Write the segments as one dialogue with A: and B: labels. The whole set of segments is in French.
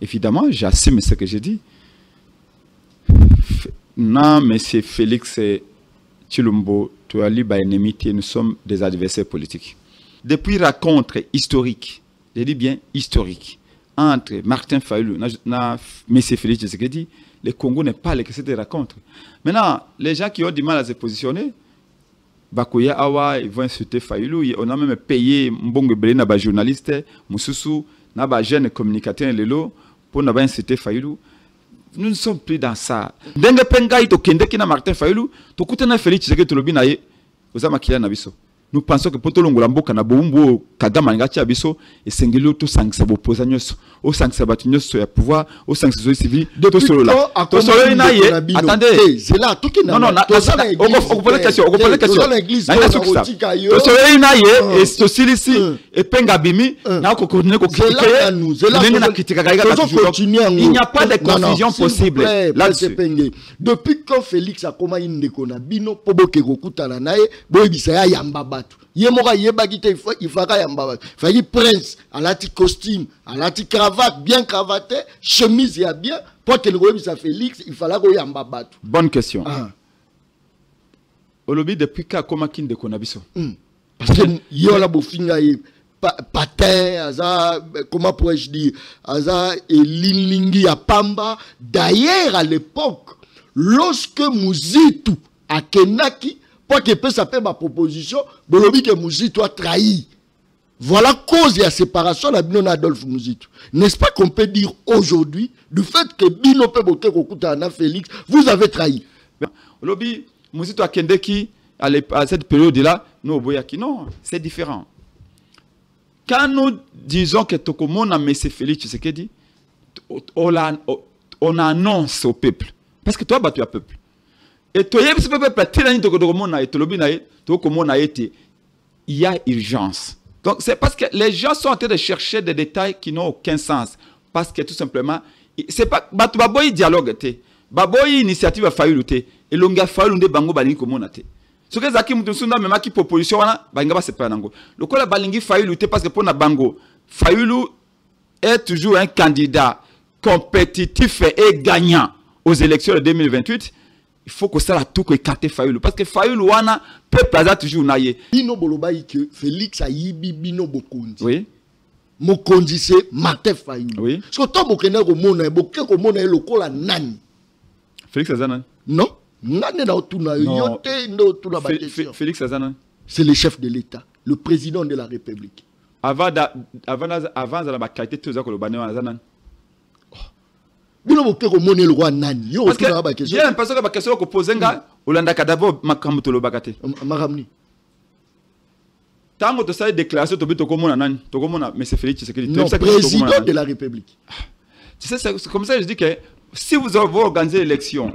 A: évidemment, j'assume ce que j'ai dit. Non, M. Félix Tshilombo, Toali Bayenemiti, nous sommes des adversaires politiques. Depuis rencontre historique, je dis bien historique, entre Martin Fayulu et M. Félix Tshisekedi, le Congo n'est pas que cette rencontre. Maintenant, les gens qui ont du mal à se positionner, Bakoya Awa, ils vont insulter Fayulu. On a même payé Mbongo Belé, les journalistes, Moussoussou, les jeunes communicateurs, pour insulter Fayulu. Nous ne sommes plus dans ça. Dengue Pengaï, to Kende Kina Martin Fayulu, to Koutena Félix Tshisekedi Tolobinaye, Ozama Kia Nabiso. Nous pensons que pour tout le monde, Kanabombo, Kagama Ngati Abiso, et Sengelo, tout sang sa opposanios, au sang sa batunios sur le pouvoir, au sang sa civil, de tout cela. Attendez, c'est là, tout qui n'a pas. Non, on pose la question, on pose la question. Il n'y a pas de confusion possible.
B: Depuis quand Félix a commencé à bino, Pobo Kegokuta Nanae, Boibisaya Yambaba. Yemora Yebagite, il fera Yambaba. Failli prince, à la costume, à la cravate, bien cravaté, chemise et bien, pour que le Boibisa Félix, il fallait que Yambaba.
A: Bonne question. Olobi depuis quand comment kin de konabiso?
B: Parce que yola bofinga patin, comment pourrais-je dire, et linlingi à Pamba. D'ailleurs, à l'époque, lorsque Mouzitou a Kenaki, pour que ça fait ma proposition, Bolobi que Mouzitou a trahi. Voilà cause de la séparation de Bino Adolphe Mouzitou. N'est-ce pas qu'on peut dire aujourd'hui, du fait que Bino Peboke Kokutana Félix, vous avez trahi?
A: Bolobi, Mouzitou a Kendeki, à cette période-là, nous, Boyaki, non, c'est différent. Quand nous disons que Tokomona M. Félix Tshisekedi, on annonce au peuple. Parce que toi, tu es peuple. Et toi, ce peuple, il y a urgence. Donc, c'est parce que les gens sont en train de chercher des détails qui n'ont aucun sens. Parce que tout simplement, c'est pas. Baboy dialogue, Baboy initiative a failli. Et l'onga failli de bango balingi komonate. Ce que Zaki Moutousunda même qui proposition wana banga c'est pas nango. Le kola balingi failli lutter parce que pour na bango, Fayulu est toujours un candidat compétitif et gagnant aux élections de 2028. Il faut que ça la tout que écarter Fayulu parce que Fayulu wana peut plaza toujours naie.
B: Bino bolobaï que Félix a yibi bino bokondi.
A: Oui.
B: Mokondi c'est Martin Fayulu.
A: Oui.
B: Parce que toi bokena ko mona bokeko mona le kola nani.
A: Félix Azana.
B: Non.
A: Félix Azana.
B: C'est le chef de l'État, le président de la République.
A: Avant la qualité de tout le bané Azana.
B: Bino bokeko mona le roi nani.
A: Parce que j'ai l'impression que la question que pose nga Olanda Kadabo Makamutolo Bakate.
B: Maramni.
A: Tango to sai déclaration to bito komona nani to komona mais c'est Félix Tshisekedi.
B: Non, président de la République.
A: Tu sais c'est comme ça que je dis que si vous avez organisé l'élection,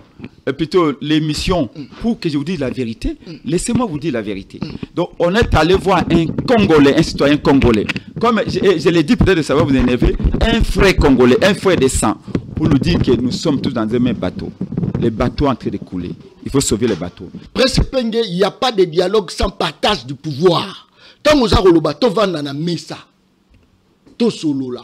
A: plutôt l'émission, pour que je vous dise la vérité, laissez-moi vous dire la vérité. Donc, on est allé voir un Congolais, un citoyen congolais. Comme je l'ai dit, peut-être ça va vous énerver, un frère congolais, un frère de sang, pour nous dire que nous sommes tous dans un même bateau. Les bateaux en train de couler. Il faut sauver les bateaux.
B: Presque, il n'y a pas de dialogue sans partage du pouvoir. Tant que nous avons le bateau, on va messa. Tout solo là.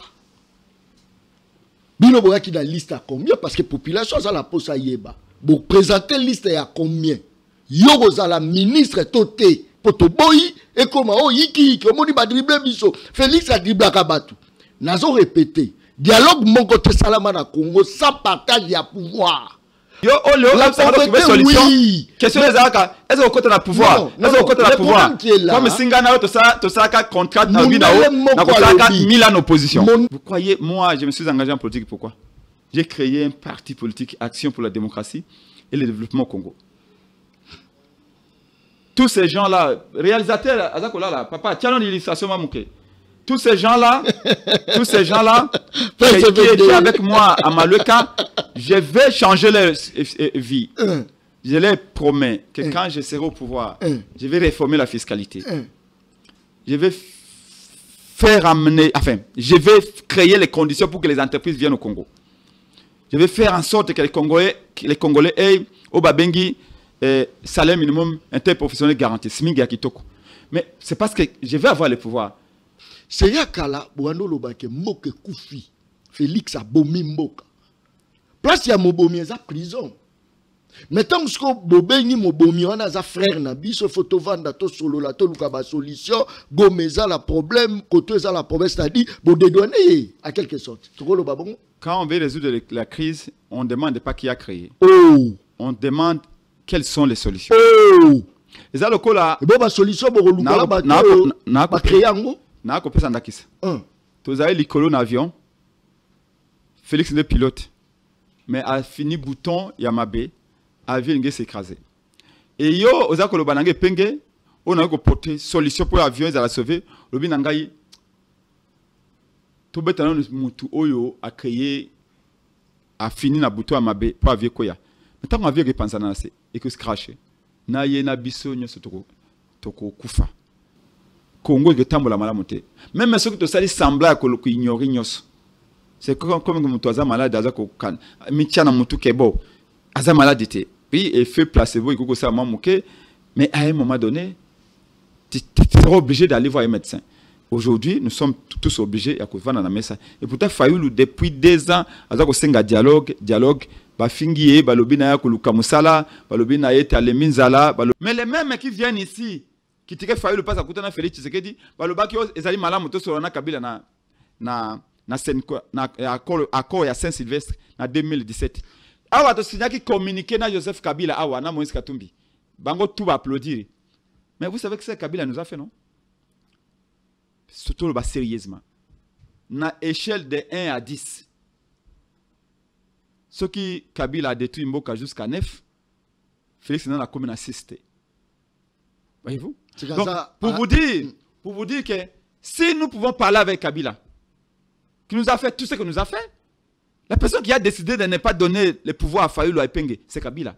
B: Bino boya qui la liste à combien? Parce que la population a la pose à yeba. Vous présentez la liste à combien? Yogo za la ministre toté. Poto boyi et comment oh yiki comment il va dribbler biso. Félix a dribblé Kabatu. Nazo répété. Dialogue mon côté salama na Congo sans partage de pouvoir.
A: Yo Oleo la solution. Question les Araka. Est-ce qu'on côté na pouvoir? Est-ce qu'on côté na pouvoir? Comme Singana to ça contrat na binao na kotaka Milan opposition. Vous croyez moi je me suis engagé en politique pourquoi? J'ai créé un parti politique Action pour la démocratie et le développement au Congo. Tous ces gens-là, réalisateurs Azakola là, papa, tiens l'illustration mamouké. Tous ces gens-là qui étaient avec moi à Maluka, je vais changer leur vie. Je leur promets que quand je serai au pouvoir, je vais réformer la fiscalité. Je vais faire amener, enfin, je vais créer les conditions pour que les entreprises viennent au Congo. Je vais faire en sorte que les Congolais aient au Babengi salaire minimum interprofessionnel garanti. Mais c'est parce que je vais avoir le pouvoir.
B: C'est Yakala, Boano Lobake, Moke Koufi. Félix a bomi mboka. Place ya mobomi eza prison. Mettons que bobengi mobomi wana za frère na biso photo vanda to solo la to luka ba solution gomeza la problème côté za la problème c'est-à-dire bo dédouaner à quelque sorte.
A: Quand on veut résoudre la crise, on ne demande pas qui a créé.
B: Oh.
A: On demande quelles sont les solutions.
B: Oh.
A: Et ça le coup là.
B: Bon ba solution bo luka ba ba créer ngo.
A: Na ko pesa ndakisa. Tous avez l'écolo en avion. Félix le pilote. Mais a fini bouton Yamabe. Avion s'est écrasé. Et yo, aux akolo banange penge, on a porté solution pour l'avion, ils allaient sauver. Le binangaï, tout bêtement, mutu oyo a créé, a fini na bouton Yamabe pour avion koya. Mais tant qu'on avion est pensé dans la et que se crache, na ye na biso nyo toko kufa. Congo est tambola malamote. Même ceux qui te salissent semblaient que ignorer nyos. C'est comme mutu aza malade, aza ko kan. Mitia na mutu kebo, aza malade te. Oui, effet placebo, il faut que ça m'a moqué. Mais à un moment donné, tu seras obligé d'aller voir un médecin. Aujourd'hui, nous sommes tous obligés à voir dans la messe. Et pourtant, Fayoulou, depuis 2 ans, à un dialogue, bafingiye, balobina ya kuluka musala, balobina yete aleminzala, mais les mêmes qui viennent ici, qui tirent Fayoulou passe à côté de Félix Tshisekedi, balobaki ezali malamu to solana kabila na accord ya Saint-Sylvestre en 2017. Awa to signaki communiqué na Joseph Kabila awa na Moïse Katumbi. Bango tout va applaudir. Mais vous savez que c'est Kabila nous a fait non? Surtout le bas sérieusement. Na échelle de 1 à 10. Ce qui Kabila a détruit Mboka jusqu'à 9, Félix n'a commune à 6. Voyez-vous? Donc, pour vous dire que si nous pouvons parler avec Kabila, qui nous a fait tout ce que nous a fait, la personne qui a décidé de ne pas donner le pouvoir à Fayoulou à Epenge, c'est Kabila.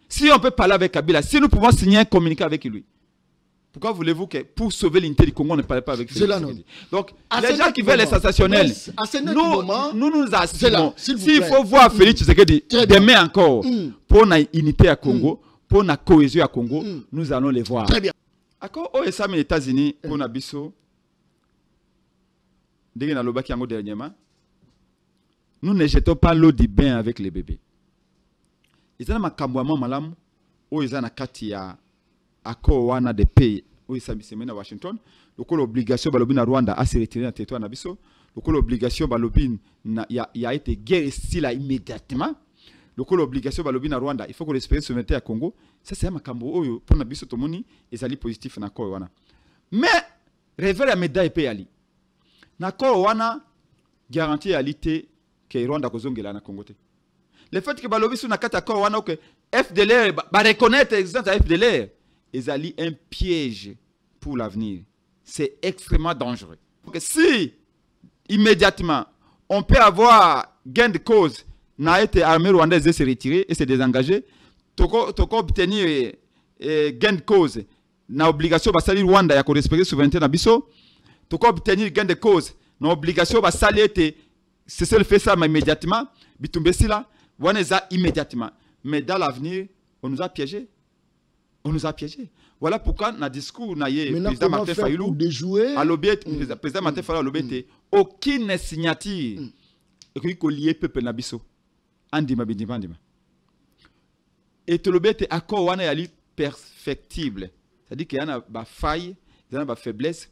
A: Si on peut parler avec Kabila, si nous pouvons signer un communiqué avec lui, pourquoi voulez-vous que pour sauver l'unité du Congo, on ne parle pas avec lui? Donc, les gens qui veulent les sensationnels, nous assumons. S'il faut voir Félix Tshisekedi demain encore, pour l'unité à Congo, pour la cohésion à Congo, nous allons les voir.
B: Très bien.
A: D'accord? Aux États-Unis, pour Nabiso, dès que nous avons dernièrement, nous ne jetons pas l'eau du bain avec les bébés. Ils ont un camouement malam, ou ils ont un katia accord wana de pays, ou ils sont à Washington. Donc l'obligation balobin à Rwanda à se retirer dans le territoire nabiso. Donc l'obligation balobin y a été guerre style immédiatement. Donc l'obligation balobin à Rwanda, il faut qu'on respecte la souveraineté à Congo. Ça c'est un cambo pour nabiso tomoni et ça positif na accord wana. Mais révèle la médaille pays ali. Na accord wana garantie alité que Rwanda kozongela na Congo te. Le fait que balobi sur na kata accord wana que FDLR ba reconnaître l'existence de FDLR, ezali un piège pour l'avenir. C'est extrêmement dangereux. Donc, si immédiatement on peut avoir gain de cause, n'a été armée rwandaise de se retirer et se désengager, toko obtenir gain de cause, na obligation basali Rwanda ya ko respecter souveraineté na biso, toko obtenir gain de cause, na obligation basali ete c'est ça le fait ça mais immédiatement, bitumbesi là, waneza immédiatement. Mais dans l'avenir, on nous a piégés. On nous a piégés. Voilà pourquoi dans le discours, le président Martin Fayulu, le président Martin Fayulu a lobé aucune signature qui lié peuple nabiso. Andima bindima andima. Et le lobé est accord wana yali perfectible. C'est-à-dire qu'il y a une faille, il y a une faiblesse.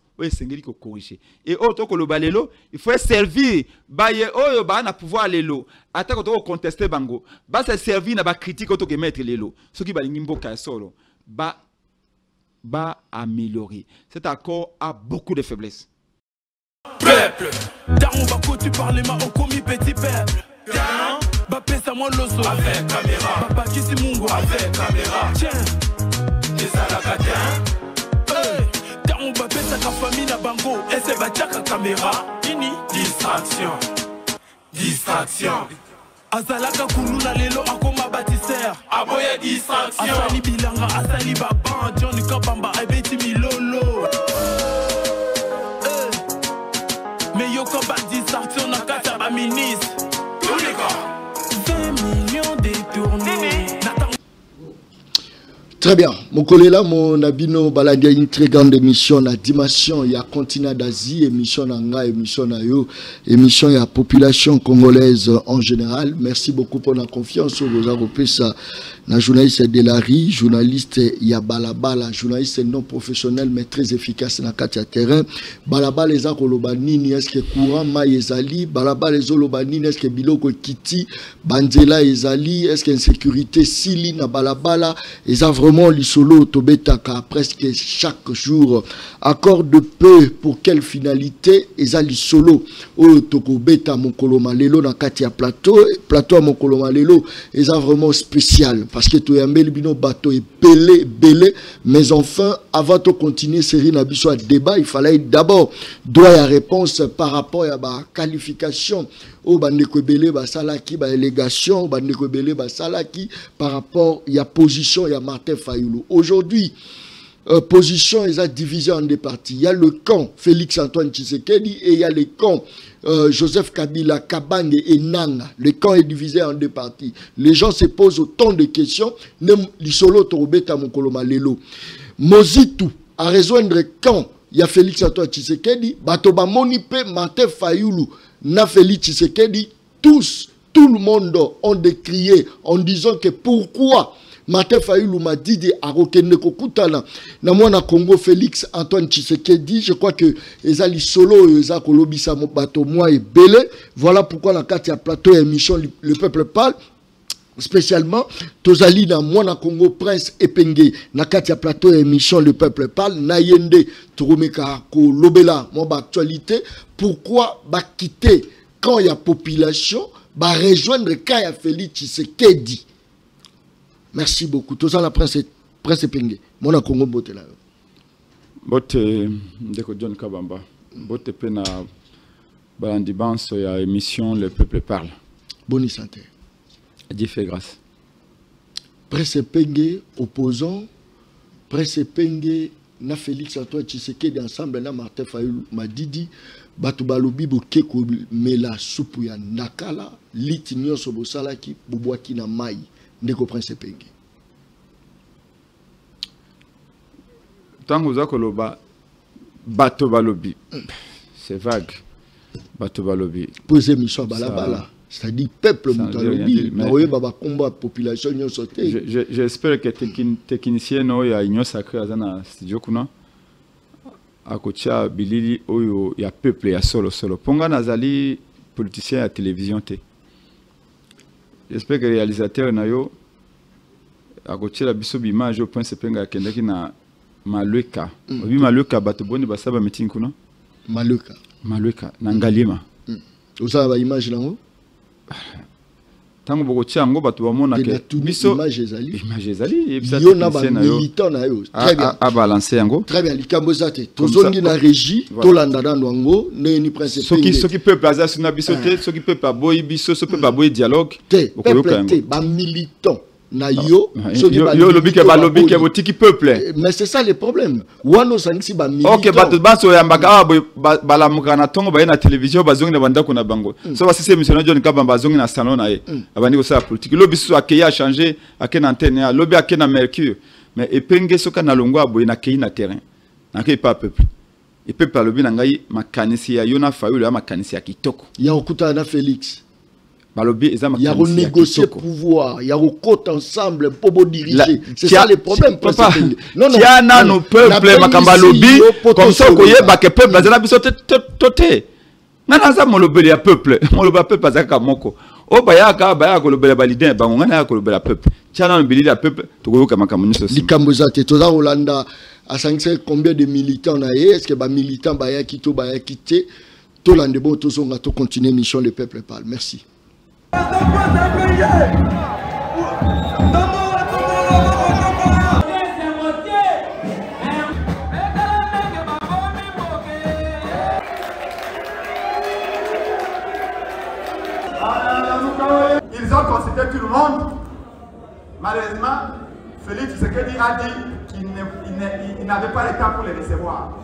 A: Et autre que le balelo, il faut servir. Baye oyo ba na pouvoir lelo. Ata ko contester bango. Ba se servir na ba critique auto que mettre lelo. Ce qui ba ngimboka solo. Ba améliorer. Cet accord a beaucoup de faiblesses.
C: Peuple, dans Bako tu parles ma au commis petit peuple. Ba pesa moi loso avec caméra. Papa qui si mungo avec caméra. Tiens, des alakatins. On va faire sa famille na bango et c'est va dire caméra ini distraction azalaka kuluna lelo akoma bâtisseur aboya distraction asali bilanga asali baba Johnny Kabamba abeti milolo mais yo ko ba distraction na kata ba ministre tous les gars 20 millions détournés.
B: Très bien. Mon collègue là, mon abino baladia une très grande émission la dimension, il y a continent d'Asie, émission nanga, émission na yo, émission il y a population congolaise en général. Merci beaucoup pour la confiance. Vous avez repris ça. La journaliste Delari, journaliste ya balabala, journaliste non professionnel mais très efficace dans le terrain. Balabala les akolobanini est-ce que courant ma ezali, balabala les olobanini est-ce que biloko kiti, banzela ezali, est-ce que insécurité sili na balabala, eza vraiment l'isolo tobetaka presque chaque jour. Accord de paix pour quelle finalité? Eza l'isolo o tokobeta mokoloma lelo na kati ya plateau mokoloma lelo eza vraiment spécial. Parce que tu as un bateau est belé, mais enfin, avant de continuer série Nabiso à débat, il fallait d'abord droit à réponse par rapport à la qualification au bandekobele basalaki ba élégation bandekobele basalaki par rapport à la position il y a Martin Fayulu. Aujourd'hui, position est divisée en deux parties. Il y a le camp Félix Antoine Tshisekedi et il y a le camp Joseph Kabila, Kabange et Nanga. Le camp est divisé en deux parties. Les gens se posent autant de questions. L'isolo torobeta mokoloma lelo. Mozitu a rejoindre le camp. Il y a Félix Antoine Tshisekedi. Batoba Monipe, Martin Fayulu, na Félix Tshisekedi. Tout le monde ont décrié en disant que pourquoi Martin Fayulu m'a dit de Arokene Kokutana na mwana Congo Félix Antoine Tshisekedi. Je crois que ezali solo eza kolobisa bato moi et belé. Voilà pourquoi la carte ya plateau émission le peuple parle. Spécialement tozali na mwana Congo Prince Epenge na kati ya plateau émission le peuple parle na yende turumeka ko lobela mo ba actualité. Pourquoi ba quitter quand il y a population ba rejoindre quand il y a Félix Tshisekedi. Merci beaucoup. Tout ça, la presse Penge. Mon Congo bote là.
A: Bote ndeko John Kabamba. Bote pena balandi banso ya émission Le Peuple Parle.
B: Bonne santé.
A: Dieu fait grâce.
B: Presse Penge opposant. Presse Penge na Félix Antoine Tshisekedi ensemble na Martin Fayulu Madidi. Batu balobi bokeko mela supu ya nakala liti nyonso bosalaki bobwaki na mai. Ndeko Prince Penge.
A: Tango za koloba bato balobi. C'est vague. Bato balobi.
B: Posez mission balabala. C'est-à-dire peuple mutalobi. Maroye baba combat population nyon sauté.
A: J'espère que technicien no ya union sacrée azana studio kuna. Akocha bilili oyo ya peuple ya solo. Ponga nazali politicien à télévision te. J'espère que le réalisateur nayo a coché la biso image au point sepenga kendaki na Maluka. Obi Maluka bato boni basaba meeting kuna. Maluka na Ngalima.
B: Osa ba image nango.
A: Tango boko tia ngo bato bamona ke
B: biso image ezali yo na ba militant na yo. Très bien.
A: A balancer yango.
B: Très bien likambo zate. Tozongi na régie tolanda dans ngo ne Prince Penge.
A: Soki peut plaza suna biso te, soki peut pas boy biso, soki peut pas boy dialogue.
B: Peuple ba militant na yo
A: yo lobi ke ba lobi ke botiki peuple.
B: Mais c'est ça le problème. Wano sanisi ba militant.
A: OK bato baso ya mbaka ba la mukana tongo ba na télévision bazongi na bandako na bango. So ba sise mission John Kabamba bazongi na salon na ye. Abandi ko sa politique. Lobi so akeya changer akena antenne ya lobi akena Mercure. Mais Epenge soka na longwa aboy na kei na terrain. Na kei pas peuple. Et peuple lobi na ngai makanisi ya Yona Fayulu ya makanisi ya kitoko.
B: Ya okuta na Félix.
A: Il
B: y a renégocier pouvoir, il y a recote ensemble pour diriger. C'est ça le problème.
A: Non, non. Il y a un peuple, Makambalobi, comme ça, que le peuple, il y a biso toté. Nanaza molobeli ya peuple, moloba peuple azaka moko. O bayaka bayaka lobela balidin bango ngana ya kolobela peuple. Tiana lobeli ya peuple, tokoyoka makambo so.
B: Likamboza te toza Rolanda à 5 combien de militants na ye, est-ce que ba militants bayaki to bayaki te. Tolande bo tozonga to continuer mission le peuple parle. Merci.
D: Ils ont considéré tout le monde. Malheureusement, Félix Tshisekedi a dit qu'il n'avait pas le temps pour les recevoir.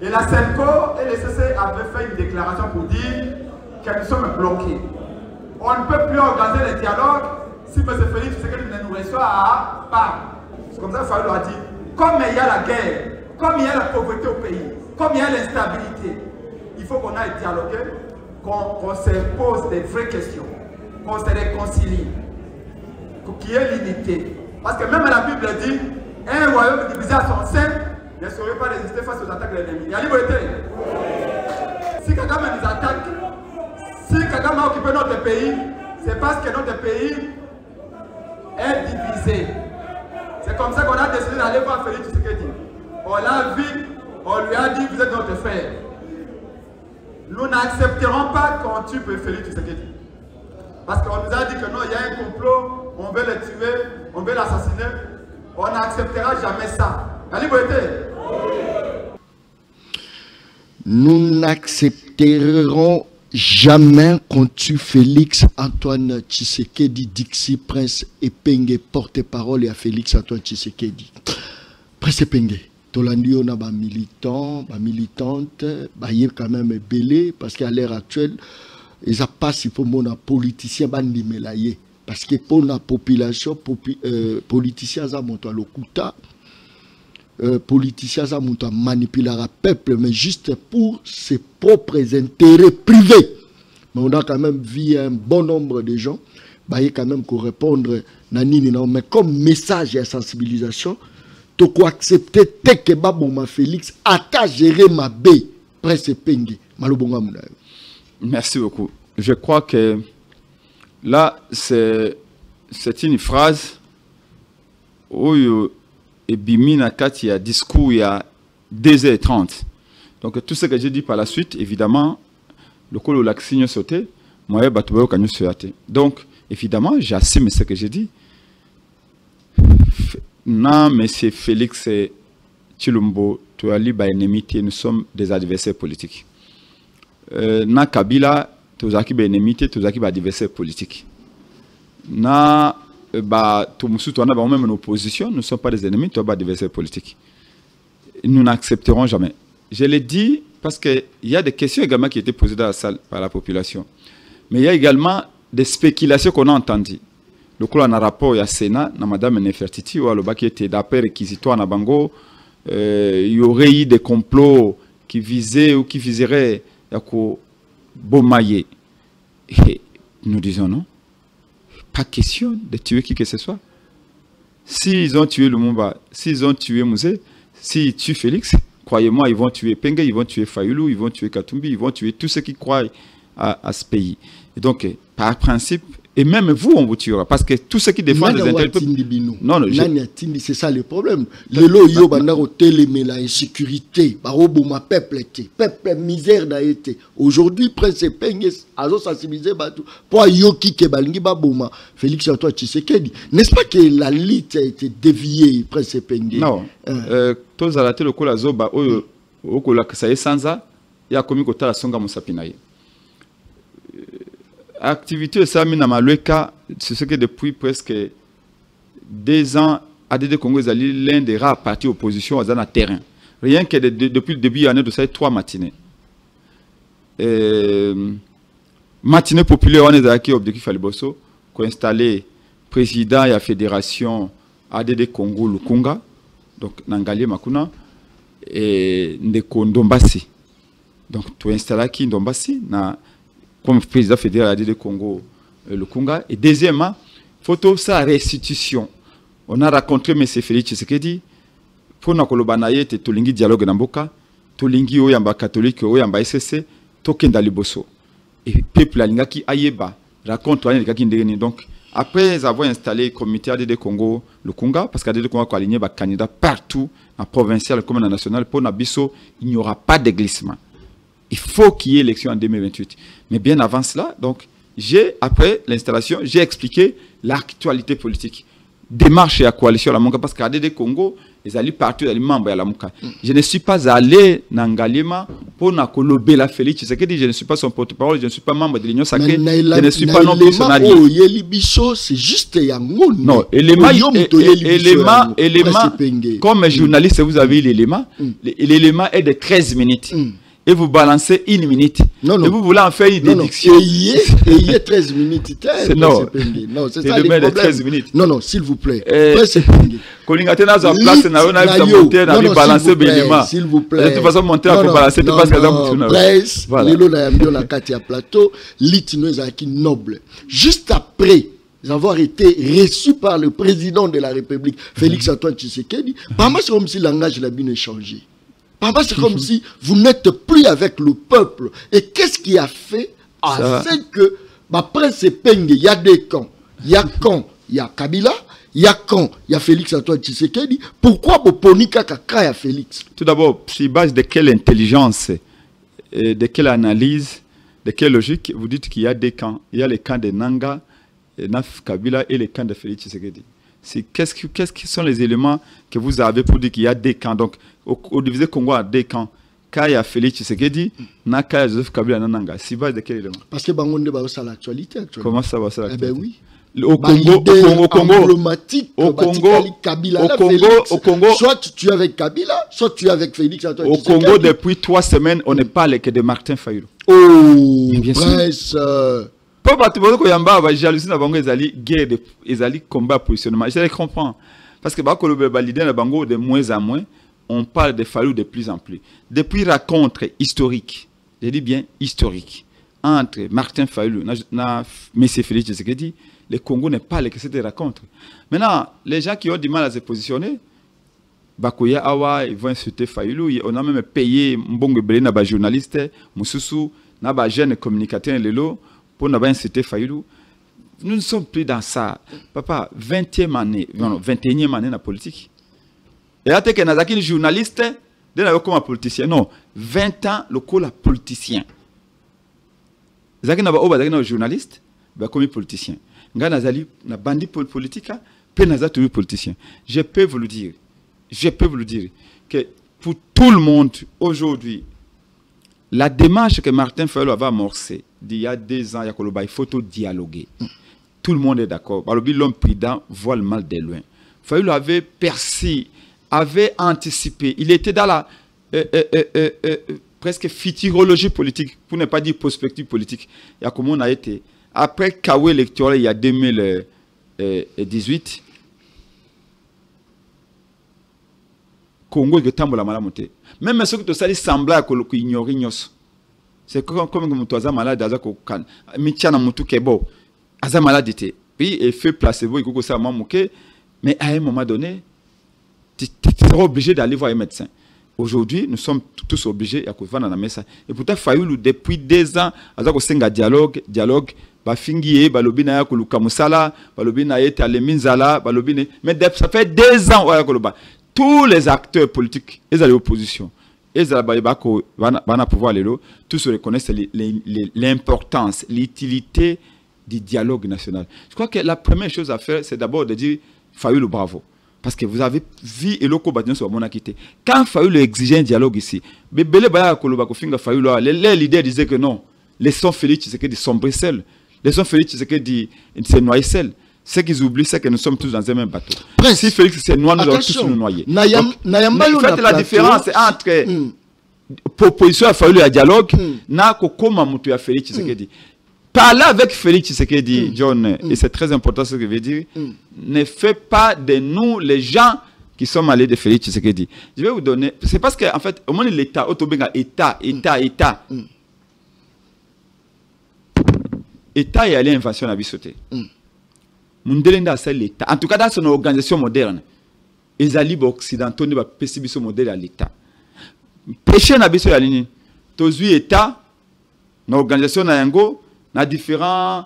D: Et la CENCO et les CC avaient fait une déclaration pour dire que nous sommes bloqués. On ne peut plus organiser les dialogues si M. Félix Tshisekedi ne nous reçoit pas. C'est comme ça que Fayulu a dit, comme il y a la guerre, comme il y a la pauvreté au pays, comme il y a l'instabilité, il faut qu'on aille dialoguer, qu'on se pose des vraies questions, qu'on se réconcilie, qu'il y ait l'unité. Parce que même la Bible dit, un royaume divisé à son sein ne saurait pas résister face aux attaques de l'ennemi. Il y a liberté. Si Kagame nous attaque, si Kagame a occupé notre pays, c'est parce que notre pays est divisé. C'est comme ça qu'on a décidé d'aller voir Félix Tshisekedi. On l'a vu, on lui a dit, vous êtes notre frère. Nous n'accepterons pas qu'on tue Félix Tshisekedi. Parce qu'on nous a dit que non, il y a un complot, on veut le tuer, on veut l'assassiner. On n'acceptera jamais ça. La liberté.
B: Nous n'accepterons jamais qu'on tue Félix Antoine Tshisekedi, Dixi Prince Epenge, porte-parole à Félix Antoine Tshisekedi. Prince Epenge, Tolandi on a des militants, des militantes, il y a quand même belé parce qu'à l'heure actuelle, ils n'ont pas si pour mon politicien bandi melaye parce que pour la population, politiciens ont monté le couta. Politiciens ont manipulé le peuple, mais juste pour ses propres intérêts privés. Mais on a quand même vu un bon nombre de gens, il y a quand même qu'on répondre, mais comme message et sensibilisation, tu peux accepter que Baboma Félix a géré ma baie, Prince Epenge.
A: Merci beaucoup. Je crois que là, c'est une phrase où et Bimina Kat, il y a discours, il y a 2h30. Donc tout ce que j'ai dit par la suite, évidemment, le col lac signe sauté, moi, donc, évidemment, j'assume ce que j'ai dit. Non, monsieur Félix Tshilombo, Toali Baenemité, nous sommes des adversaires politiques. Na Kabila, Tozaki Baenemité, Tozaki adversaires politiques. Na on même en opposition, nous ne sommes pas des ennemis, nous sommes des adversaires politiques. Nous n'accepterons jamais. Je l'ai dit parce qu'il y a des questions également qui étaient posées dans la salle par la population. Mais il y a également des spéculations qu'on a entendues. Le coup, on a un rapport à Sénat, à Mme Nefertiti, où qui était d'après réquisitoire à Bango, il y aurait eu des complots qui visaient ou qui viseraient à Bomaye. Et nous disons non. Pas question de tuer qui que ce soit. S'ils ont tué Lumumba, s'ils ont tué Mouzé, s'ils tuent Félix, croyez-moi, ils vont tuer Penge, ils vont tuer Fayulu, ils vont tuer Katumbi, ils vont tuer tous ceux qui croient à ce pays. Et donc, par principe, et même vous, on vous tuera. Parce que tous ceux qui défendent les intérêts...
B: Non, c'est ça le problème. Le lo yo bandaro télémé la insécurité, baroboma peuple misère da été. Aujourd'hui, Prince Epenge a sensibilisé pour yo qui ke balingi baboma Félix Antoine Tshisekedi. N'est-ce pas que la lutte a été déviée, Prince Epenge?
A: Non. Tous à la télé ko la zoba o ko la kasaye sanza ya komi ko tala songa musapinaye. Activité ça mina malweka, c'est ce que depuis presque 2 ans ADD Congo est l'un des rares partis opposition dans le terrain. Rien que depuis le début de l'année de ça 3 matinées. Matinée populaire on est avec objectif Aliboso qu'on installé président et la fédération ADD Congo Lukunga donc Nangalie Makuna et Ndeko Ndombasi. Donc tu installé qui Ndombasi na comme président fédéral de Congo, le Kunga. Et deuxièmement, photo sa restitution. On a rencontré M. Félix Tshisekedi pour nous kolobanaye te tolingi dialogue namboka, tolingi oyamba catholique oyamba SSC, tokenda liboso. Et peuple alinga ki ayeba raconte les kaki ndeni. Donc après avoir installé le comité ADD Congo le Kunga, parce qu'ADD Congo a aligné des candidats partout en provincial comme en national pour Nabiso, il n'y aura pas de glissement. Il faut qu'il y ait élection en 2028. Mais bien avant cela, donc, après l'installation, j'ai expliqué l'actualité politique. Démarche et la coalition à la Mouka, parce qu'ADD Congo, ils allaient partout, ils allaient membres à la Mouka. Je ne suis pas allé dans Ngalema pour Nakolobe la Félix. Je ne suis pas son porte-parole, je ne suis pas membre de l'Union sacrée, je ne suis pas non plus son allié.
B: C'est juste Yangon.
A: Non, élément, comme journaliste, vous avez l'élément. L'élément est de 13 minutes. et vous balancez 1 minute.
B: Non.
A: Et vous voulez en faire une déduction.
B: Ayez 13 minutes.
A: Non,
B: c'est ça le problème.
A: 13 minutes.
B: Non, s'il vous plaît.
A: S'il
B: vous plaît.
A: De toute façon, monter pour balancer,
B: non, presse, la Katia Plateau, l'itino est noble. Juste après avoir été reçu par le président de la République, Félix Antoine Tshisekedi, c'est comme si le langage l'a bien changé. C'est comme si vous n'êtes plus avec le peuple. Et qu'est-ce qui a fait c'est que, après ces peignes, il y a des camps. Il y a Kabila, il y a Félix Antoine Tshisekedi. Pourquoi Boponika Kaka ya Félix?
A: Tout d'abord, sur base de quelle intelligence, de quelle analyse, de quelle logique, vous dites qu'il y a des camps. Il y a les camps de Nanga, Naf Kabila et les camps de Félix Tshisekedi. Qu'est-ce qui sont les éléments que vous avez pour dire qu'il y a des camps? Donc, au divisé Congo a des camps. Kaya Félix Tshisekedi, Naka Joseph Kabila Nanga. C'est base de quel élément?
B: Parce que Bangonde va à l'actualité actuellement.
A: Comment ça va ça l'actualité?
B: Eh bien oui.
A: Au Congo,
B: soit tu es avec Kabila, soit tu es avec Félix Antoine
A: Tshisekedi. Au Congo, depuis 3 semaines, on ne parle que de Martin Fayulu.
B: Oh,
A: bien
B: presse.
A: Pour battre le Koyamba, jalousie na bango ezali guerre, ezali combat positionnement. Je les comprends parce que bako le balidé na bango de moins en moins, on parle de Fayulu de plus en plus. Depuis rencontre historique, je dis bien historique, entre Martin Fayulu et M. Félix Tshisekedi, le Congo n'est pas que cette rencontre. Maintenant, les gens qui ont du mal à se positionner, Bakoya Awa, ils vont insulter Fayulu. On a même payé Mbongo Belé, na ba journaliste, Moussoussou, na ba jeune communicateur Lelo, pour ne pas insulter Fayulu. Nous ne sommes plus dans ça. Papa, 20e année, non, 21e année dans la politique. Et là, tu es un journaliste, tu es comme un politicien. Non, 20 ans, le coup, la politicien. Tu es un journaliste, tu es comme un politicien. Tu es un bandit politique, tu es un politicien. Je peux vous le dire que pour tout le monde, aujourd'hui, la démarche que Martin Fayulu avait amorcée il y a 2 ans, il faut dialoguer. Tout le monde est d'accord. L'homme prudent voit le mal de loin. Fayulu avait perçu, avait anticipé. Il était dans la presque futurologie politique, pour ne pas dire prospective politique. Il y a comment on a été. Après Kawe électoral, il y a 2018, Congo est tambola malamoté. Même ceux qui ont semblé à ignorer Nyos. C'est comme tu as malade, tu as un mutu kebo. Tu as malade, puis il fait placebo, il faut ça mais à un moment donné, tu seras obligé d'aller voir un médecin. Aujourd'hui, nous sommes tous obligés à faire dans la messe. Et pourtant, Fayulu, depuis 2 ans, il y a un dialogue. Bafingiye, balobina ya kuluka musala, balobina yete aleminzala, balobina. Mais ça fait 2 ans, tous les acteurs politiques, ils ont l'opposition. Ils ont pouvoir tous reconnaissent l'importance, l'utilité du dialogue national. Je crois que la première chose à faire, c'est d'abord de dire Fayulu bravo. Parce que vous avez vu et l'oko bâtiment sur mon acquitté. Quand Fayulu exigeait un dialogue ici, les leaders disaient que non, laissons Félix Tshisekedi sombrer seul. Laissons Félix Tshisekedi se noyer seul. Ce qu'ils oublient, c'est que nous sommes tous dans un même bateau. Si Félix se noie, nous allons tous nous noyer. Faites la différence entre proposition à Fayulu et dialogue, na kokoma mutu ya Félix Tshisekedi. Parler avec Félix Tshisekedi, John, et c'est très important ce que je veux dire, ne fait pas de nous les gens qui sont allés de Félix Tshisekedi. Je vais vous donner, c'est parce qu'en fait, au moins l'État, État est allé invention à Bissoté. Mundelenda c'est l'État. En tout cas, dans son organisation moderne, les alibes occidentaux ne vont pas pessimisme modèle à l'État. Péché na biso ya lini. Tozui État, na organisation na yango, na différents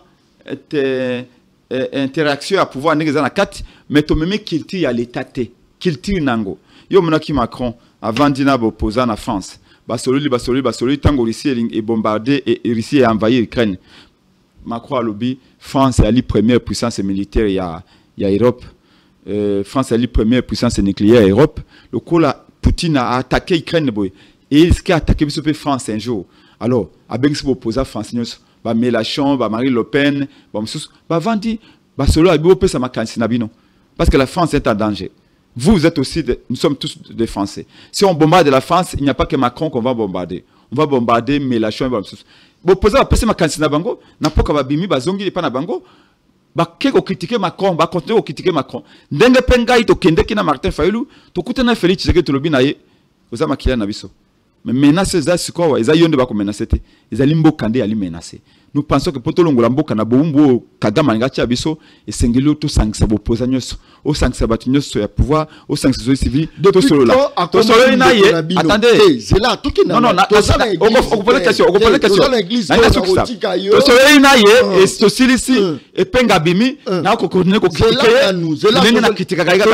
A: interactions à pouvoir négocier na 4, mais to même culture ya l'État té. Culture nango. Yo monaki Macron avant dina opposant na France. Basoli tango Russie est bombardé et Russie a envahi l'Ukraine. Macron a lobby, France est la première puissance militaire, il y a Europe. France est la première puissance nucléaire en Europe. Le coup là, Poutine a attaqué l'Ukraine et il a attaqué France un jour. Alors, avec ce opposant français, Mélenchon, Marine Le Pen, Vandi, solo a biopé ça m'a parce que la France est en danger. Vous êtes aussi, nous sommes tous des Français. Si on bombarde la France, il n'y a pas que Macron qu'on va bombarder. on va bombarder Mélenchon. Bon, poser la personne ma candidat bango, n'a pas qu'à bimi bazongi pas na bango. Ba keko critiquer Macron, ba continuer à critiquer Macron. Ndenge penga ito kende kina Martin Fayulu, to kutana Félix Tshisekedi tolobi na ye, oza makia na biso. Mais menace za sikowa, eza yonde ba ko menacer te. Eza limbo kande ali menacer. Nous pensons que poto longola mboka na bombo Kagame ngati abiso et sengeli to sangisa bopoza nyoso, o sangisa batu nyoso ya pouvoir, o sangisa zo civil, to solo là. To solo na ye, attendez.
B: C'est là tout qui
A: non non, on pose la question, on pose la question. To solo na ye et to silisi et penga bimi na ko continuer ko critiquer. Ndenge na critique gaïga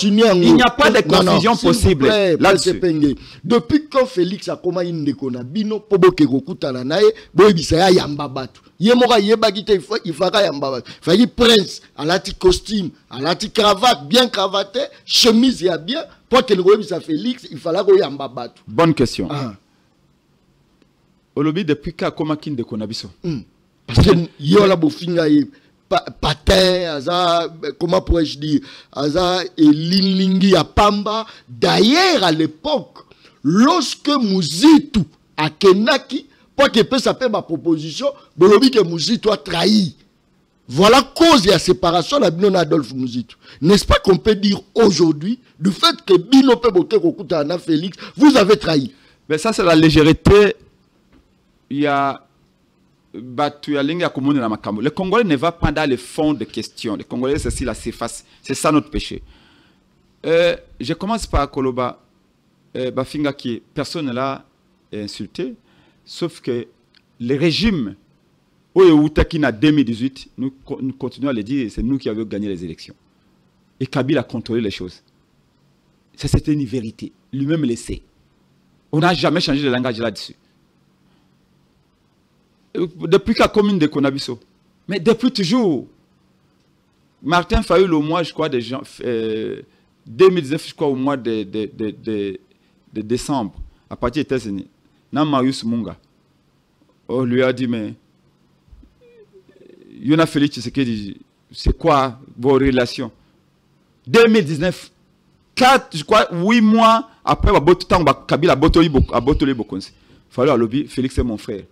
A: il n'y a pas de confusion possible là-dessus.
B: Depuis quand Félix a commencé ndeko na bino poboke kokutana naye boyebisa ya yamba. Yemora yebagite il fera yamba. Fayi prince, à la costume, à la cravate, bien cravaté, chemise ya bien, pour que le roi sa Félix, il fallait go yamba batu.
A: Bonne question. Olobi depuis quand comment kin de konabiso?
B: Parce que yola bofinga patin, aza, comment pourrais-je dire, aza et linlingi ya pamba. D'ailleurs à l'époque, lorsque Muzitu a Kenaki pour que peut s'appeler ma proposition, Bolobi que Muzitu a trahi. Voilà cause de la séparation de Bino Adolphe Muzitu. N'est-ce pas qu'on peut dire aujourd'hui, du fait que Bino Peboke Kokutana Félix, vous avez trahi?
A: Mais ça c'est la légèreté. Il y a le Congolais ne va pas dans le fond de questions. Le Congolais c'est la surface. C'est ça notre péché. Je commence par Koloba. Bafinga qui personne là est insulté. Sauf que le régime, qui en 2018, nous continuons à le dire, c'est nous qui avons gagné les élections. Et Kabila a contrôlé les choses. Ça, c'était une vérité. Lui-même le sait. On n'a jamais changé de langage là-dessus. Depuis la commune de Konabiso. Mais depuis toujours. Martin Fayulu, au mois, je crois, 2019, je crois, au mois de décembre, à partir des États-Unis. Marius Munga. On lui a dit, mais Yona Félix Tshisekedi, c'est quoi vos relations? 2019, 4, je crois, 8 mois après, Kabila a botolé Bokonsi. Fallait à lobby, Félix est mon frère.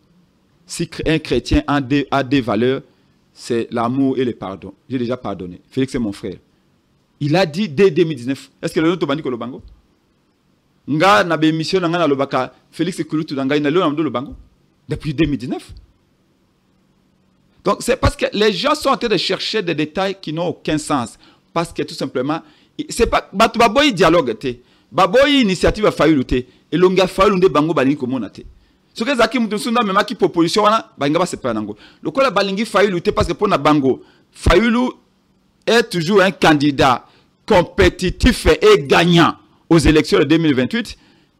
A: Si un chrétien a des valeurs, c'est l'amour et le pardon. J'ai déjà pardonné. Félix est mon frère. Il a dit dès 2019. Est-ce que le nom Tobani Kolobango? Nga na be mission nga na lobaka Félix Kulutu nga ina lo na bango depuis 2019. Donc c'est parce que les gens sont en train de chercher des détails qui n'ont aucun sens parce que tout simplement c'est pas batu baboyi dialogue te baboyi initiative Fayulu te et longa Fayulu nde bango balingi komona te. Ce que zaki mutu sunda mema ki proposition wana banga ba sepa nango. Lokola balingi Fayulu te parce que pour na bango Fayulu est toujours un candidat compétitif et gagnant aux élections de 2028,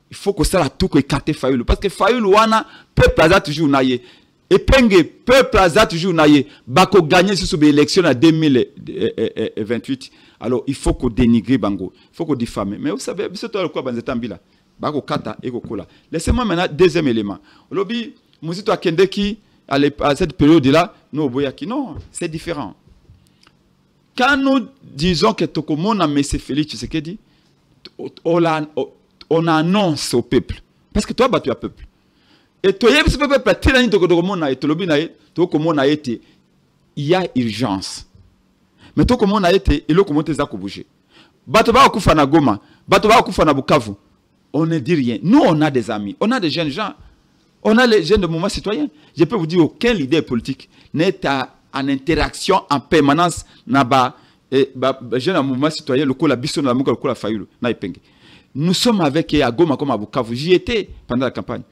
A: il faut que ça la tout écarter Fayulu. Parce que Fayulu wana peuple a toujours naïe. Et penge peuple a toujours naïe. Bako gagner sur les élections en 2028. Alors il faut qu'on dénigre bango. Il faut qu'on diffame. Mais vous savez, c'est toi le quoi banzetambila. Bako kata et kokola. Laissez-moi maintenant deuxième élément. Lobi, Mouzito Akendeki, à cette période-là, nous boyaki. Non, c'est différent. Quand nous disons que Tokomon a Messe Félix Tshisekedi, on annonce au peuple. Parce que toi, tu as peuple. Et toi, il y a urgence. Mais toi, comment on a été, il comment tu as bougé. On ne dit rien. Nous, on a des amis, on a des jeunes gens, on a les jeunes de mouvement citoyen. Je peux vous dire, aucun leader politique n'est en interaction en permanence naba et jeune mouvement citoyen le coup la biso na muka le coup la Fayulu na ipenge. Nous sommes avec à Goma comme à Bukavu. J'y étais pendant la campagne.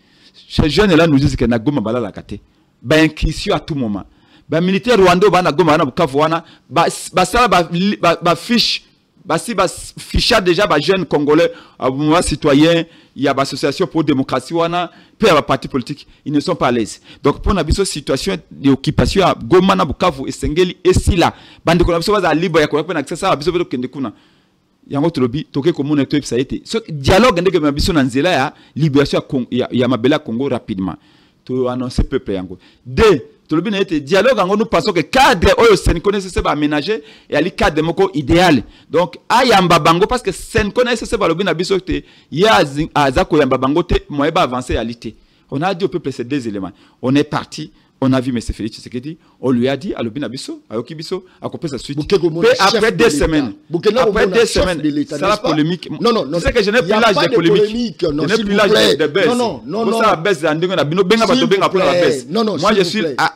A: Ces jeunes là nous disent que na Goma bala la kate. Ba inquisition à tout moment. Ba militaire Rwanda ba na Goma na Bukavu wana ba sala ba fiche ba si ba ficha déjà ba jeunes congolais à mouvement citoyen, il y a l'association pour démocratie wana puis il y a parti politique, ils ne sont pas à l'aise. Donc pour na biso situation d'occupation à Goma na Bukavu et Sengeli et Sila bande ko na biso ba libre ya ko na accès à biso beto kende kuna. Yango tolobi toke komona to ça été. Ce dialogue ndenge na biso na nzela ya libération ya mabela Congo rapidement. To annoncer peuple yango. Deux tolobi na été dialogue yango nous pensons que cadre oyo Senko nécessaire ba aménager et ali cadre moko idéal. Donc ayamba bango parce que Senko nécessaire ba lobi na biso te ya azako yamba bango te moye ba avanceralité. On a dit au peuple ces deux éléments. On est parti, on a vu M. Félix Tshisekedi, on lui a dit, à l'Obina Bisso, à Okibiso, à couper sa suite. Après 2 semaines, c'est la polémique.
B: Non.
A: C'est que je n'ai plus l'âge de polémique. Je n'ai plus l'âge de baisse.
B: Non.
A: Ça, baisse, moi,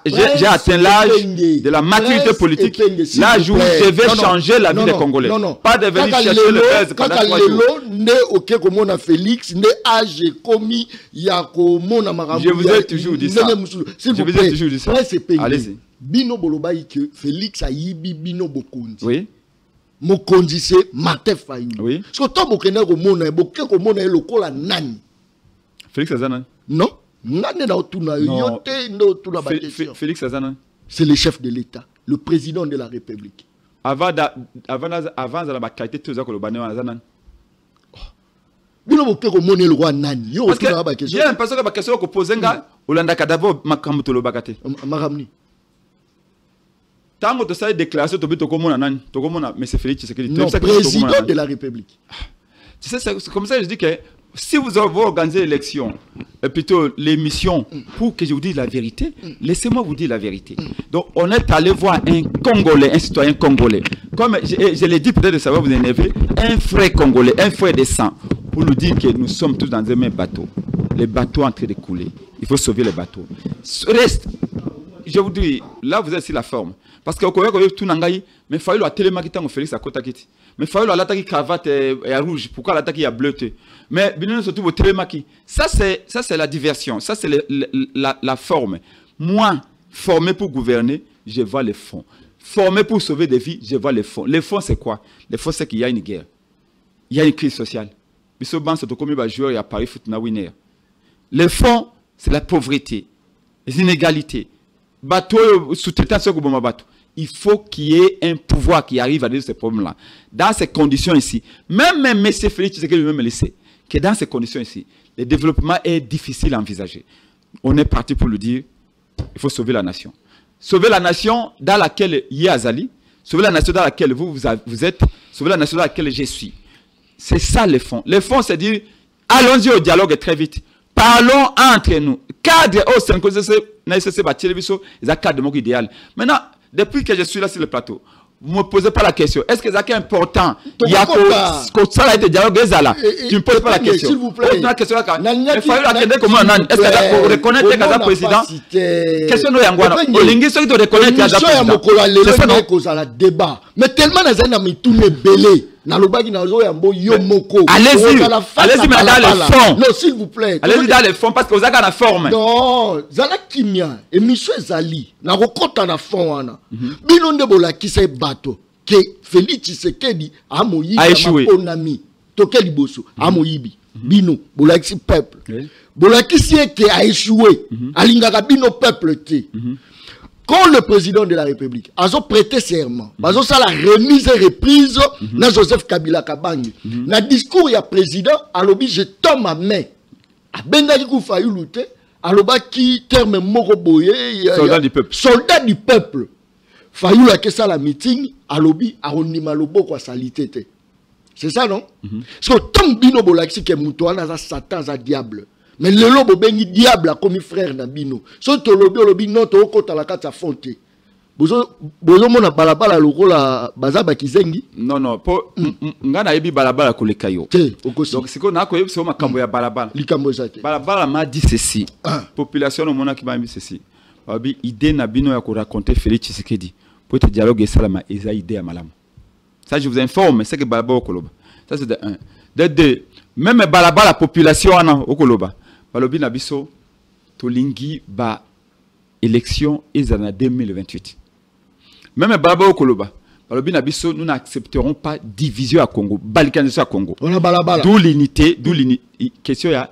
A: j'ai atteint l'âge de la maturité politique, l'âge où je vais changer la vie des Congolais. Pas de venir chercher le baisse pendant 3 jours. Je vous ai toujours dit ça. Je vous ai toujours dit ça. Allez-y.
B: Bino Bolobaï que Félix a yibi Bino Bokondi.
A: Oui.
B: Mokondi c'est Martin Fayulu.
A: Oui.
B: Parce que toi, Bokena Romona, Bokena est le cola nani.
A: Félix Azana.
B: Non. Nani na otuna yote no tuna bakestion.
A: Félix Azana.
B: C'est le chef de l'État, le président de la République.
A: Avant la qualité de tout le Azana.
B: Bino Bokeko mone le roi nani. Yo
A: parce que
B: otuna bakestion.
A: Il y a une personne qui a question ko posenga Olanda kadavo makamutolo bakate.
B: Maramni.
A: Tant que ça est déclaration, tu peux nani, tu peux M. Félix Tshisekedi.
B: Non, président de la République.
A: Tu sais, c'est comme ça que je dis que si vous avez organisé l'élection, plutôt l'émission, pour que je vous dise la vérité, laissez-moi vous dire la vérité. Donc, on est allé voir un Congolais, un citoyen congolais. Comme je l'ai dit, peut-être de savoir vous énerver, un frère congolais, un frère de sang, pour nous dire que nous sommes tous dans un même bateau. Les bateaux en train de couler. Il faut sauver les bateaux. Reste, je vous dis, là vous êtes sur la forme. Parce que vous avez tout nangai, mais il faut le télémarketing au Félix à Kotakiti. Mais il faut l'attaquer cravate et rouge. Pourquoi l'attaquer à bleu? Mais bien surtout au télémarketing. Ça c'est la diversion. Ça c'est la forme. Moi, formé pour gouverner, je vois les fonds. Formé pour sauver des vies, je vois les fonds. Les fonds c'est quoi? Les fonds c'est qu'il y a une guerre. Il y a une crise sociale. Les fonds, c'est la pauvreté, les inégalités. Il faut qu'il y ait un pouvoir qui arrive à résoudre ces problèmes-là. Dans ces conditions ici, même M. Félix Tshisekedi lui-même le sait, que dans ces conditions ici, le développement est difficile à envisager. On est parti pour le dire, il faut sauver la nation. Sauver la nation dans laquelle il y a Azali, sauver la nation dans laquelle vous êtes, sauver la nation dans laquelle je suis. C'est ça les fonds. Les fonds, c'est dire, allons-y au dialogue très vite. Parlons entre nous. Cadre au 5 cadre idéal. Maintenant, depuis que je suis là sur le plateau, vous ne me posez pas la question. Est-ce que c'est important? Il y a que ça a été dialogue. Tu ne me poses pas la question.
B: S'il vous plaît.
A: Il faut attendre comment on a. Est-ce que vous reconnaissez que le président? Question de Yangwana. Olingi ceux qui reconnaissent que le
B: président. Débat. Mais tellement les gens ont tourné belé. Allez-y,
A: mais dans les fonds.
B: Non, s'il vous plaît.
A: Allez-y dans les fonds parce que vous avez la forme.
B: Non, Zala Kimia et Monsieur Zali, na rekota na fond wana. Binonde bola ki se bateau que Félix Tshisekedi a moyibi onami. Tokeli boso a moyibi. Bino bola ki peuple. Bola ki si que a échoué. Alingaka bino peuple te. Quand le président de la République a prêté serment, ça la remise et reprise na Joseph Kabila Kabangi, na discours ya président, alobi je tombe ma main. A Bengaki Koufayu Lute, aloba ki terme moko boye,
A: soldat du peuple.
B: Soldat du peuple. Fayou la que ça la meeting, alobi aronima lobo kwa salitete. C'est ça non? Parce que tant bino bolaki ke mutoana za Satan za diable. Mais le lobo bengi diable a commis frère na bino. So to lobi non to okota la kata fonte. Bozo mona balabala lokola bazaba kizengi.
A: Non po ngana yebi balabala kolekayo. Donc c'est qu'on a koyebi so makambo ya balabala.
B: Likambo zate.
A: Balabala m'a dit ceci. Population no mona ki ba mbi ceci. Babi idée na bino ya ko raconter Félix Tshisekedi. Pour te dialogue et salama eza idée ya malamu. Ça je vous informe, c'est que balabala okoloba. Ça c'est de 1. De 2. Même balabala population ana okoloba. Balobi na biso tolingi ba élection ezana 2028. Même balaba okoloba. Balobi na biso nous n'accepterons pas division à Congo, balkanisation à Congo. D'où l'unité, question ya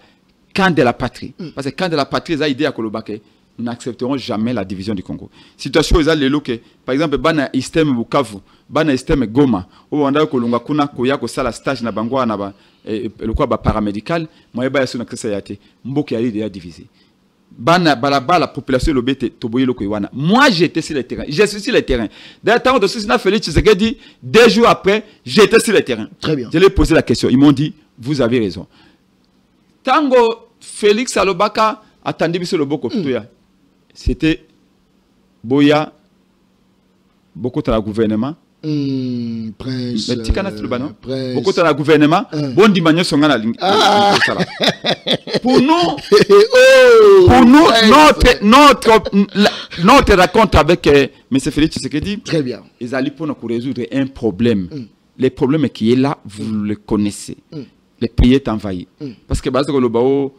A: camp de la patrie. Parce que camp de la patrie eza idée à koloba ke nous n'accepterons jamais la division du Congo. Situation eza lelo ke par exemple bana système Bukavu, bana système Goma, o wanda kolunga kuna koya ko sala stage na bangwa na ba le quoi ba paramédical, moi ba yaso na kesa yate, mboki ali déjà divisé. Bana balaba la population lobete toboyi loko wana. Moi j'étais sur le terrain, je suis sur le terrain. D'ailleurs de ceci na Félix Tshisekedi 2 jours après, j'étais sur le terrain.
B: Très bien.
A: Je leur ai posé la question, ils m'ont dit vous avez raison. Tango Félix Alobaka attendez biso le boko tuya. C'était Boya beaucoup dans le gouvernement.
B: Prince.
A: Mais tikana tulubano. Beaucoup dans le gouvernement. Bon dimanche songana Pour nous, notre raconte avec M. Félix Tshisekedi.
B: Très bien.
A: Ils allaient pour nous résoudre un problème. Le problème qui est là, vous le connaissez. Le pays est envahi. Parce que Bazar Lobao,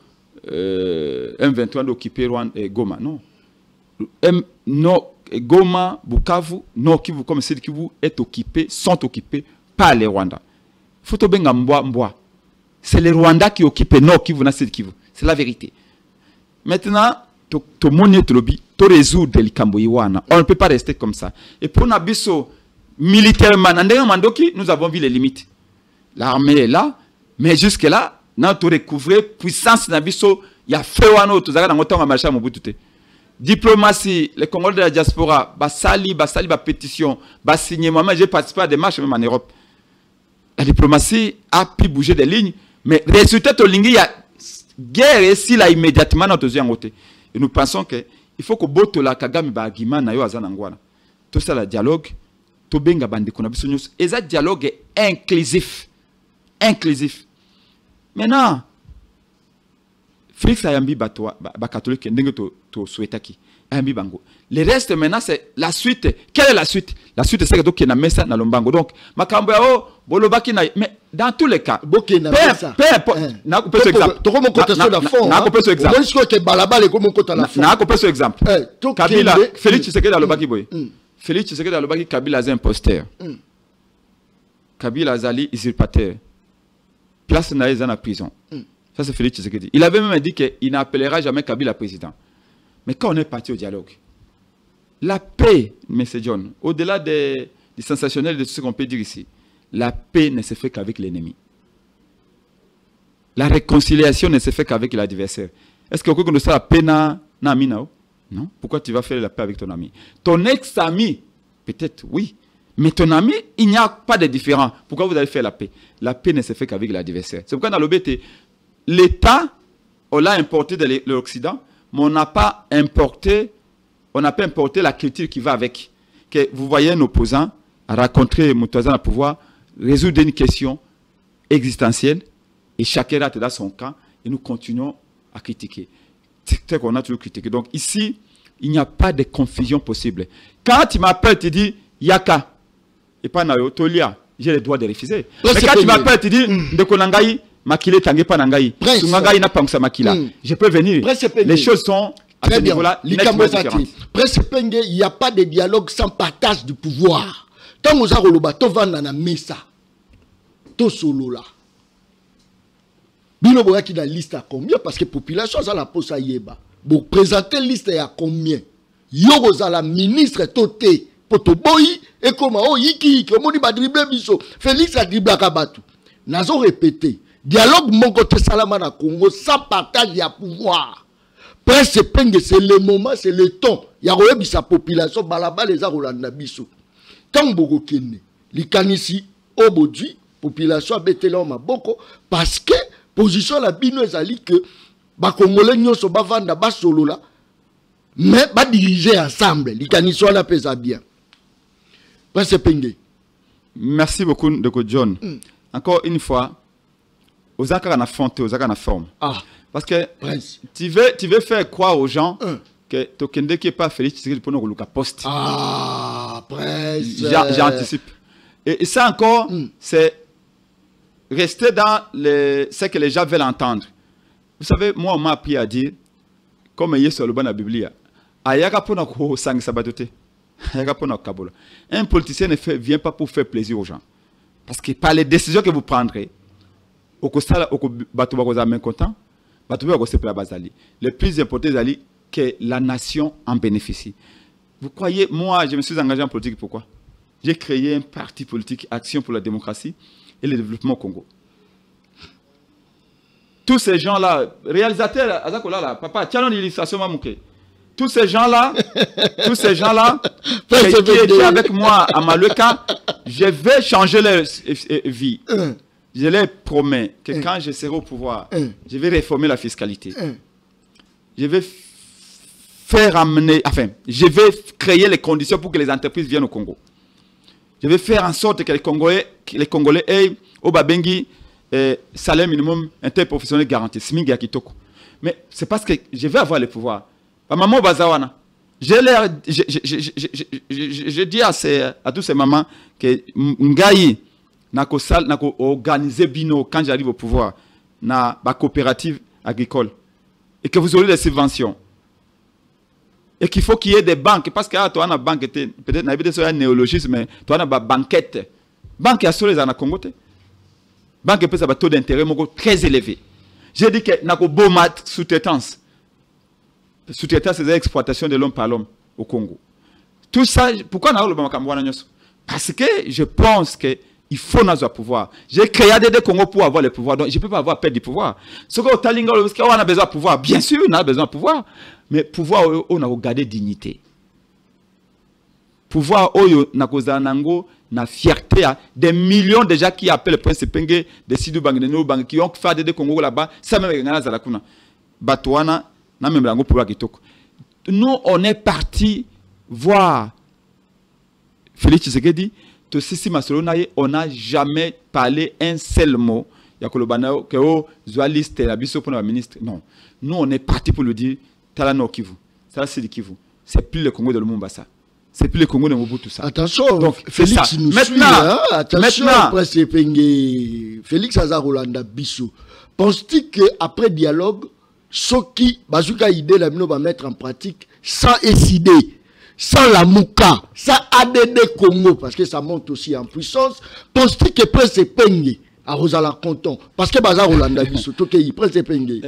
A: M23 d'occuper Goma. Non. Goma, Bukavu, Nord Kivu, comme Sud Kivu, sont occupés par les Rwandais. Faut bien Mboa. C'est les Rwandais qui occupent Nord Kivu, Sud Kivu. C'est la vérité. Maintenant, to monnaie to lobby, to résoudre les Kamboyiwana. On ne peut pas rester comme ça. Et pour Nabiso, militairement, nous avons vu les limites. L'armée est là, mais jusque-là, nous avons découvert puissance Nabiso. Il y a fait un autre, diplomatie, les Congolais de la diaspora, basali, pétition, signé. Moi, j'ai participé à des marches même en Europe. La diplomatie a pu bouger des lignes, mais résultat de il y a guerre ici là immédiatement dans deuxième côté. Et nous pensons que il faut que boto la Kagame ba agima na yo azanangwana. Tout ça le dialogue, to benga bande kona biso nyos. Et ça dialogue est inclusif. Maintenant, Félix Ayambi bato ba catholique ndenge to souhaitaki. Ayambi bango. Le reste maintenant c'est la suite. Quelle est la suite? La suite c'est que na mesa na lombango. Donc makambo ya o bolobaki na mais dans tous les cas.
B: Boké na mesa.
A: Na ko pesa exemple.
B: To comme cotation na fond.
A: Na ko pesa exemple.
B: Est-ce que balabala comme kota na fond?
A: Na ko pesa exemple. Kabila Félix Tshisekedi alobaki boy. Félix Tshisekedi alobaki Kabila est imposteur. Kabila azali usurpateur. Place na en prison. Ça, c'est Félix Tshisekedi. Il avait même dit qu'il n'appellera jamais Kabila président. Mais quand on est parti au dialogue, la paix, M. John, au-delà des sensationnels de tout ce qu'on peut dire ici, la paix ne se fait qu'avec l'ennemi. La réconciliation ne se fait qu'avec l'adversaire. Est-ce que vous connaissez la paix na ami nao? Non. Pourquoi tu vas faire la paix avec ton ami? Ton ex-ami, peut-être, oui. Mais ton ami, il n'y a pas de différent. Pourquoi vous allez faire la paix? La paix ne se fait qu'avec l'adversaire. C'est pourquoi dans le BT, l'État, on l'a importé de l'Occident, mais on n'a pas importé la culture qui va avec. Que vous voyez un opposant rencontrer Moutouazan à pouvoir résoudre une question existentielle et chacun rate dans son camp et nous continuons à critiquer. C'est qu'on a toujours critiqué. Donc ici, il n'y a pas de confusion possible. Quand tu m'appelles, tu dis Yaka, et pas Nayo, Tolia, j'ai le droit de refuser. Mais quand tu m'appelles, tu dis Ndekonangaï, Makile Tangue Panangaï, Sungangaï n'a pas que ça Makila. Je peux venir. Les choses sont à ce niveau-là nettement différentes.
B: Il n'y a pas de dialogue sans partage du pouvoir. Tant que nous avons to vanda mesa, to solo là. Bino boya qui la liste à combien? Parce que la population a la pose à yeba. Bon, présenter liste à combien? Yo za la ministre toté potoboyi et comment oh yiki comment di ba dribbler biso. Félix a dribblé kabatu. Nazo répété. Dialogue mon côté salama na Congo sans partage de pouvoir. Presse penge c'est le moment, c'est le temps. Ya royebi sa population balaba les a rolanda biso. Tant boko kene. Likanisi obodui population betela maboko parce que position la bino ezali que ba congolais nyonso ba vanda ba solo la mais ba diriger ensemble. Likanisi la pesa bien. Presse penge.
A: Merci beaucoup Doko John. Encore une fois, aux accords na fonte, aux accords na forme. Parce que tu veux faire croire aux gens que Tokende qui est pas Félix Tshisekedi pour nous le poste. J'anticipe. Et ça encore, c'est rester dans ce que les gens veulent entendre. Vous savez, moi on m'a appris à dire, comme il y a sur le banc de la Bible, un politicien ne vient pas pour faire plaisir aux gens. Parce que par les décisions que vous prendrez, le plus important, c'est que la nation en bénéficie. Vous croyez, moi, je me suis engagé en politique, pourquoi? J'ai créé un parti politique, Action pour la démocratie et le développement au Congo. Tous ces gens-là, réalisateurs, papa, tiens l'illustration, tous ces gens-là, qui étaient avec moi à Maluka, je vais changer leur vie. Je leur promets que quand je serai au pouvoir, je vais réformer la fiscalité. faire amener, enfin, je vais créer les conditions pour que les entreprises viennent au Congo. Je vais faire en sorte que les Congolais aient au Babengi salaire minimum interprofessionnel garanti, SMIC à Kitoko. Mais c'est parce que je vais avoir le pouvoir. Maman Bazawana, je dis à tous ces mamans que Ngaï n'a organisé Bino quand j'arrive au pouvoir, na ba coopérative agricole, et que vous aurez des subventions. Et qu'il faut qu'il y ait des banques, parce que toi, on a banque, peut-être un néologisme, mais toi, on a banquette. Banque à sur les Anakongote. Banque peut avoir taux d'intérêt très élevé. J'ai dit que nous avons beau mat sous-traitance. Sous-traitance, c'est l'exploitation de l'homme par l'homme au Congo. Tout ça, pourquoi nous avons le Bamakambouana? Parce que je pense qu'il faut nous avoir pouvoir. J'ai créé des Congo pour avoir le pouvoir, donc je ne peux pas avoir perdre du pouvoir. Ce qu'on a besoin de pouvoir, bien sûr, on a besoin de pouvoir. Mais pouvoir, on a regardé dignité. Pouvoir, on a na fierté. Des millions de gens qui appellent le prince Penge, des Sidou Bang, des Noubang, qui ont fait des Congo là-bas, ça même est Zalakuna. Batouana, n'a même l'ango pouvoir qui toque. Nous, on est parti voir Félix Tshisekedi, Tosisi Masolonaye, on n'a jamais parlé un seul mot. Yakolobana, que o Zoaliste, la biso pour le ministre. Non. Nous, on est parti pour le dire. Talano Kivu. Ça, c'est le Kivu. C'est plus le Congo de Lumumbashi. C'est plus le Congo de Mobutu. Ça.
B: Attention,
A: donc,
B: Félix
A: ça.
B: nous
A: Maintenant,
B: suit. Hein? Attention,
A: maintenant,
B: Félix Azarolanda Bissou. Penses-tu qu'après dialogue, ceux qui bazuka idée la va mettre en pratique sans SID, sans la Mouka, sans ADD Congo, parce que ça monte aussi en puissance, penses-tu que Prince Penge à Rosala Conton, parce que Bazarolanda Bissou, Prince Penge.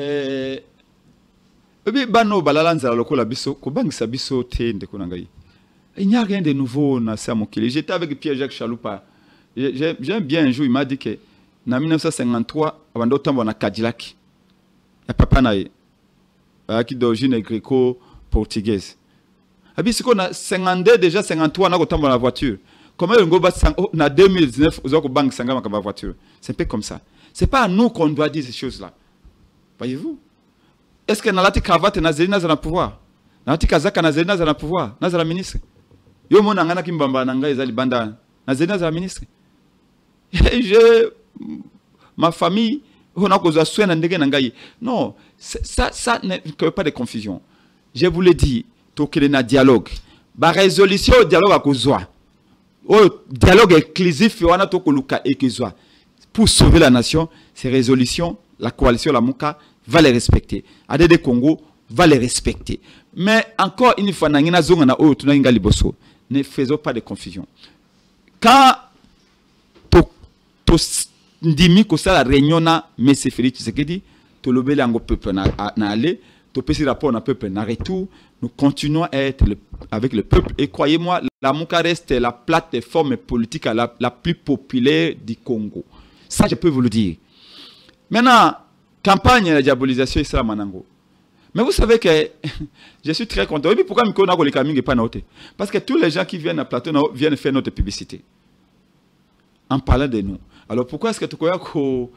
A: Bano balalanza lokola biso ko bangisa biso te ndeko nangai. Il n'y a rien de nouveau na Samokili. J'étais avec Pierre-Jacques Chaloupa. J'aime bien un jour, il m'a dit que en 1953 avant d'otambo na Cadillac. Ya papa nae. Qui d'origine gréco-portugaise. Abi siko na 52 déjà 53 na kotambo na voiture. Comment on go na 2019 aux autres banques sanga ma voiture. C'est un peu comme ça. C'est pas à nous qu'on doit dire ces choses-là. Voyez-vous? Est-ce que Nalati Cravate Nazeli n'a pas pouvoir? Nalati Kazaka Nazeli n'a pas pouvoir? Nazala ministre. Yo mon angana kimbamba nanga ezali banda. Nazeli n'a ministre. Ma famille, on a causé soin ndenge nangai. Non, ça ne crée pas de confusion. Je vous l'ai dit, tokele na dialogue. Ba résolution au dialogue à kozwa. Au dialogue inclusif wana tokoluka ekezwa. Pour sauver la nation, ces résolutions, la coalition la Mouka va les respecter. ADD Congo va les respecter. Mais encore une fois, ne faisons pas de confusion. Quand ndimi ko la réunion na M. Félix Tshisekedi, to lobele ango peuple na aller, to pesi rapport na peuple na retour, nous continuons à être avec le peuple. Et croyez-moi, la Mouka reste la plateforme politique la plus populaire du Congo. Ça, je peux vous le dire. Maintenant, campagne de diabolisation Islam Manango. Mais vous savez que je suis très content. Et puis pourquoi Miko Nago les Kaming pas noté? Parce que tous les gens qui viennent à Plateau viennent faire notre publicité. En parlant de nous. Alors pourquoi est-ce que tu crois qu'on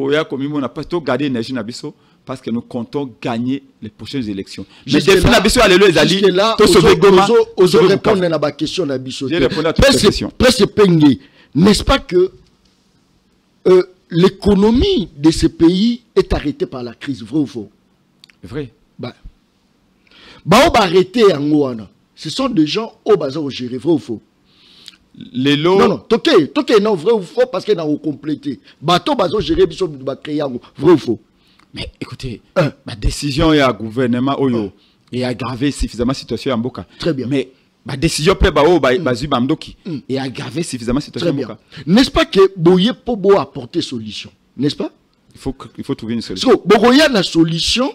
A: n'a pas gardé l'énergie Nabiso? Parce que nous comptons gagner les prochaines élections. Mais défi Nabiso, alléluia, Zali, tout sauver Goma.
B: Vous répondre à ma question Nabiso.
A: Je réponds à toutes les questions.
B: Presque Penge, n'est-ce pas que l'économie de ce pays est arrêtée par la crise, vrai ou faux?
A: Vrai.
B: On va arrêter en Ouana. Ce sont des gens au bazar au géré, vrai ou faux?
A: Les lots.
B: Non, toqué, non, vrai ou faux, parce qu'ils n'ont complété. Bateau bazar géré, ils sont créés, vrai ou faux?
A: Mais écoutez, ma décision est à gouvernement et aggraver suffisamment la situation en Boka.
B: Très bien.
A: Mais ma décision peut et aggraver suffisamment la situation en Boka.
B: N'est-ce pas que Boye Pobo a apporté solution? N'est-ce pas?
A: Il faut trouver une solution.
B: So, Bogoya na solution,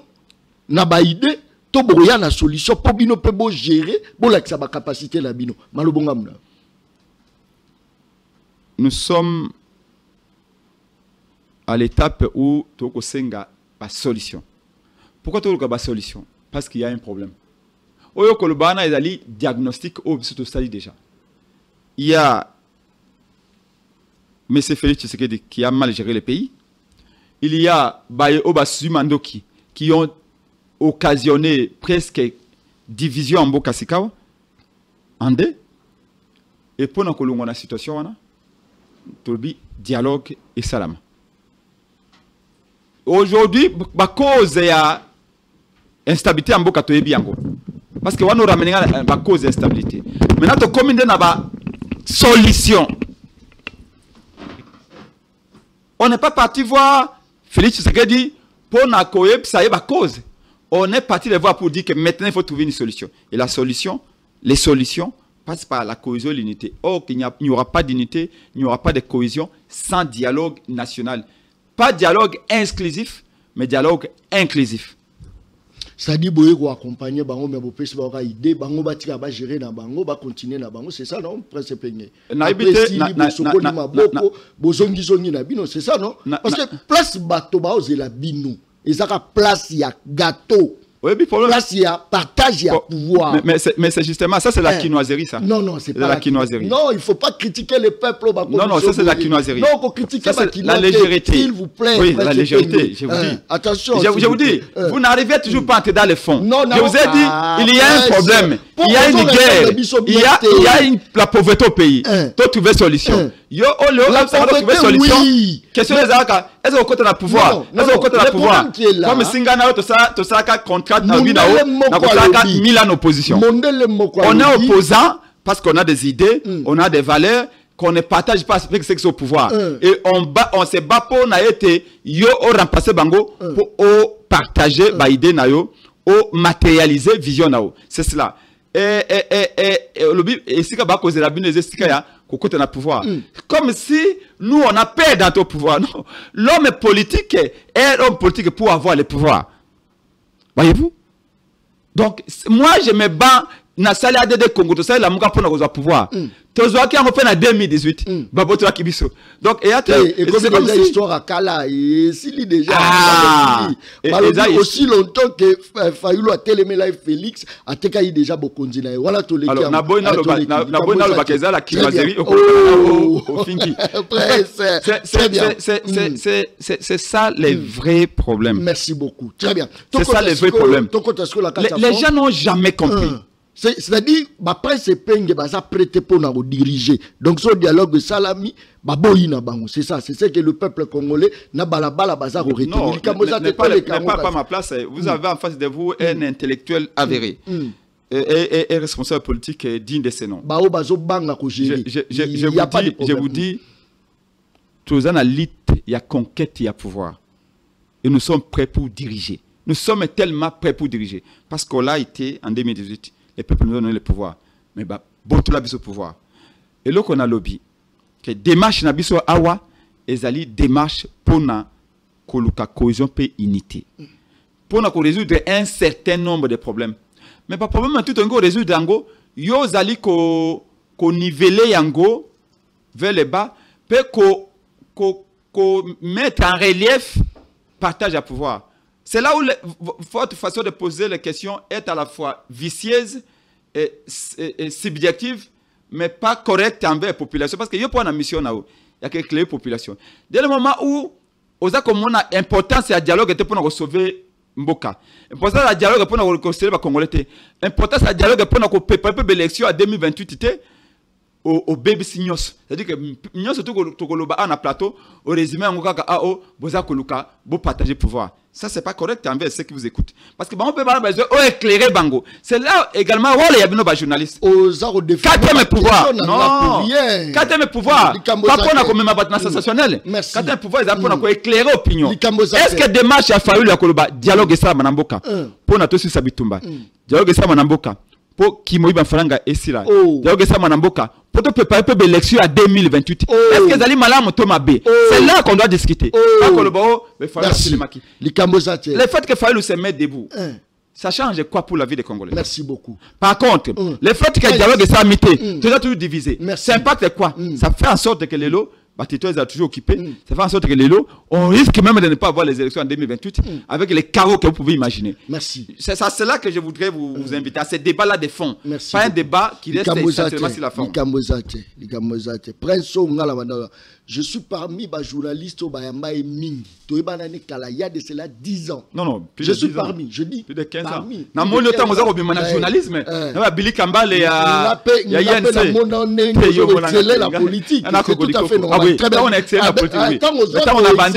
B: na ba idée, to Bogoya na solution, pour bino peut gérer, pour la capacité la bino. Malobongamna.
A: Nous sommes à l'étape où Toko Senga a solution. Pourquoi Toko a solution? Parce qu'il y a un problème. Oyo Kolobana est allé diagnostic au stade déjà. Il y a M. Félix Tshisekedi qui a mal géré le pays. Il y a Baye Obasu Mandoki qui ont occasionné presque division en Mboka Sikawa, en deux. Et pour nous dans la situation, dialogue et salam. Aujourd'hui, la cause est instabilité en Mboka Toyebiango. Parce que nous ramenons la cause d'instabilité. Maintenant, comme il y a une solution. On n'est pas parti voir Félix Tshisekedi pour la cause. On est parti les voir pour dire que maintenant il faut trouver une solution. Et la solution, les solutions passent par la cohésion et l'unité. Or, il n'y aura pas d'unité, il n'y aura pas de cohésion sans dialogue national. Pas dialogue exclusif, mais dialogue inclusif.
B: C'est-à-dire que accompagner bango mais bopesi ba idée bango batika ba gérer na bango ba continuer na bango c'est ça non principe ngé
A: na ibité
B: na sokoli maboko bozongi zongi na bino c'est ça non parce que place bato ba ozela bino ezaka place ya gâteau. Oui, place il y a partage, il y a pouvoir.
A: Mais c'est justement ça, c'est la quinoiserie, ça.
B: Non, c'est pas
A: la quinoiserie.
B: Non, il ne faut pas critiquer le peuple.
A: Non, ça c'est la quinoiserie.
B: Non, il faut critiquer
A: la légèreté.
B: S'il vous plaît.
A: Oui, la légèreté, je vous dis.
B: Attention.
A: Je vous dis, vous n'arrivez toujours pas à entrer dans les fonds.
B: Non,
A: je vous ai dit, il y a un problème. Il y a une guerre. Il y a la pauvreté au pays. Tu trouver solution. Yo, la pauvreté, solution. Question des arcs. Est-ce qu'on compte le pouvoir? Est-ce qu'on compte le pouvoir? Comme Singana, tout ça, contrat dans Milan opposition. On est opposant parce qu'on a des idées, on a des valeurs qu'on ne partage pas avec ceux qui sont au pouvoir. Et on se bat pour été yo remplacer bango pour partager ba idée na yo, ou matérialiser vision na yo. C'est cela. Et si ka ba cause la bine zestika ya ko côté na pouvoir. Comme si nous on a peur dans ton pouvoir. Non, l'homme politique est l'homme politique pour avoir le pouvoir. Voyez-vous? Donc, moi, je me bats dans la salle de Congo, tout ça, la mouka pour nous pouvoir. Tu vois qui a fait en 2018. Baboto Akibiso. Donc, et
B: comme déjà histoire à Kala, et s'il déjà. Aussi longtemps que Fayulu a télémé là Félix, a técaillé déjà beaucoup de voilà tout les
A: alors, Naboina le Bakeza, la Kimazerie, au Finki. C'est ça les vrais problèmes.
B: Merci beaucoup. Très bien.
A: C'est ça les vrais problèmes. Les gens n'ont jamais compris.
B: C'est-à-dire, ma presse est peigne, ça prêté pour nous diriger. Donc, ce dialogue de Salami, c'est ça, c'est ce que le peuple congolais n'a pas la bazar au retour.
A: Non, n'est pas ma place. Vous avez en face de vous un intellectuel avéré et responsable politique digne de ses noms. Je vous dis, tous en élite, il y a conquête, il y a pouvoir. Et nous sommes prêts pour diriger. Nous sommes tellement prêts pour diriger. Parce qu'on l'a été en 2018. Les peuples nous ont donné le pouvoir. Mais bon, tout le pouvoir. Et là, on a lobby. Que démarche nabiso awa, ezali démarche pour na koluka cohésion et unité. Pour na résoudre un certain nombre de problèmes. Mais pas problème tout en go résoudre yango, yo zali ko niveler yango vers le bas, peut ko mettre en relief partage à pouvoir. C'est là où votre façon de poser les questions est à la fois vicieuse et subjective, mais pas correcte envers la population. Parce qu'il y a une mission là où il y a quelques clés population. Dès le moment où on a importance à dialogue pour sauver Mboka, importance à dialogue pour reconstruire les Congolais, importance à dialogue pour préparer l'élection à 2028 au baby signos. C'est-à-dire que nous surtout on a plateau au résumé on kaka ao boza koluka bo partager pouvoir. Ça c'est pas correct envers ceux qui vous écoutent. Parce que on peut pas besoin éclairer bango. C'est là également il y a nos journalistes. Quatrième pouvoir. Non. Quatrième pouvoir. Pas pour na comme ma batna sensationnel. Quatrième pouvoir ils apprennent à éclairer opinion. Est-ce que démarche a fallu la koloba dialogue ça manamboka pour na to sur Sabitumba. Dialogue ça manamboka pour qui moïba faranga esira. Dialogue ça manamboka pour te préparer pour l'élection à 2028. Est-ce que Zali Malam Thomas B? C'est là qu'on doit discuter. Pas que le fait que Fayulu se mette debout, ça change quoi pour la vie des Congolais?
B: Merci beaucoup.
A: Par contre, le fait que le dialogue est amité, tout est toujours divisé. Ça impacte quoi? Ça fait en sorte que les lots, le territoire est toujours occupé. Ça fait en sorte que les lots, on risque même de ne pas avoir les élections en 2028 avec les chaos que vous pouvez imaginer.
B: Merci.
A: C'est là que je voudrais vous inviter à ce débat-là de fond.
B: Merci.
A: Pas un débat qui reste essentiellement sur la forme.
B: Je suis parmi les journalistes au Bayamba et Ming. Il y a de cela 10 ans.
A: Non,
B: je suis parmi, je dis.
A: Plus de 15 ans.
B: Parmi.
A: Dans mon temps, vous avez un journalisme. Billy Kambal et
B: la politique. C'est tout à fait normal.
A: Ah oui, très bien. On a excellé la politique.
B: Tant on a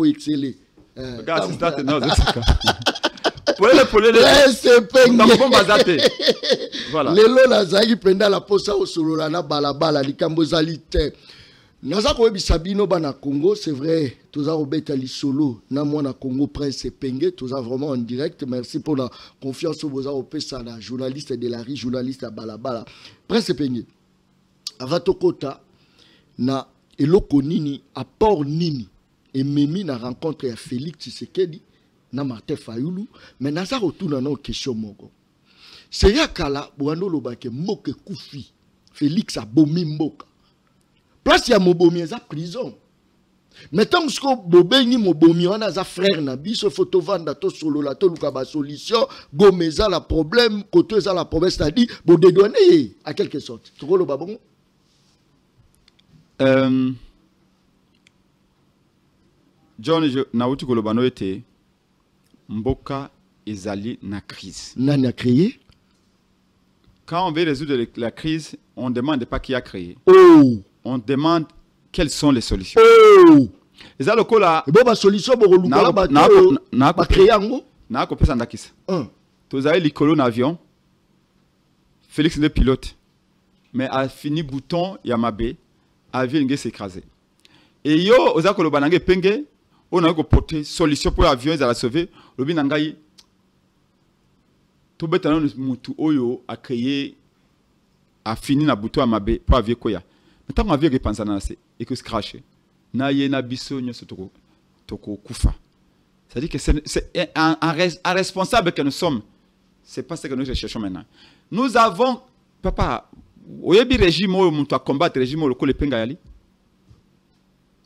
B: excellé.
A: Regarde, c'est ça, non, voilà.
B: Lelo nazaki penda la posa osolola na balabala likambo zalite. Naza ko bisabino bana Congo, c'est vrai. Toza obeta li solo na mwana Congo Prince Penge, toza vraiment en direct. Merci pour la confiance au boza opesa na journaliste de la rue, journaliste à balabala. Prince Penge. Avatokota na eloko nini apport nini et memi na rencontre ya Félix Tshisekedi na Martin Fayulu, mais naza retourna na question moko. C'est yakala bwando lobake moke kufi. Félix a bomi mboka. Place ya mobomi za prison. Mais tant que bobengi mobomi wana za frère na biso photo vanda to solo la to luka ba solution gomeza la problème côté za la promesse c'est-à-dire bo dédouaner à quelque sorte. Tu lo babongo?
A: John na uti ko lobano ete mboka ezali na crise.
B: Nani a créé?
A: Quand on veut résoudre la crise, on ne demande pas qui a créé.
B: Oh.
A: On demande quelles sont les solutions.
B: Oh.
A: Et ça, le coup là.
B: Et bon, ma solution, pour créer un mot.
A: Na ko pesa ndakisa. Tu as l'écolo en avion. Félix le pilote. Mais a fini bouton Yamabe. Avion s'est écrasé. Et yo, oza ko lobanange penge. On a porté solution pour l'avion, ils allaient sauver. Le binangai. Tout bétanon mutu oyo a créé, a fini na bouton Yamabe pour avion koya. Tant qu'on a vu que penser dans et que se cracher, na yena biso nyo toko kufa. C'est-à-dire que c'est un responsable que nous sommes. C'est pas ce que nous cherchons maintenant. Nous avons, papa, oyebi régime où on doit combattre régime où le col penga yali.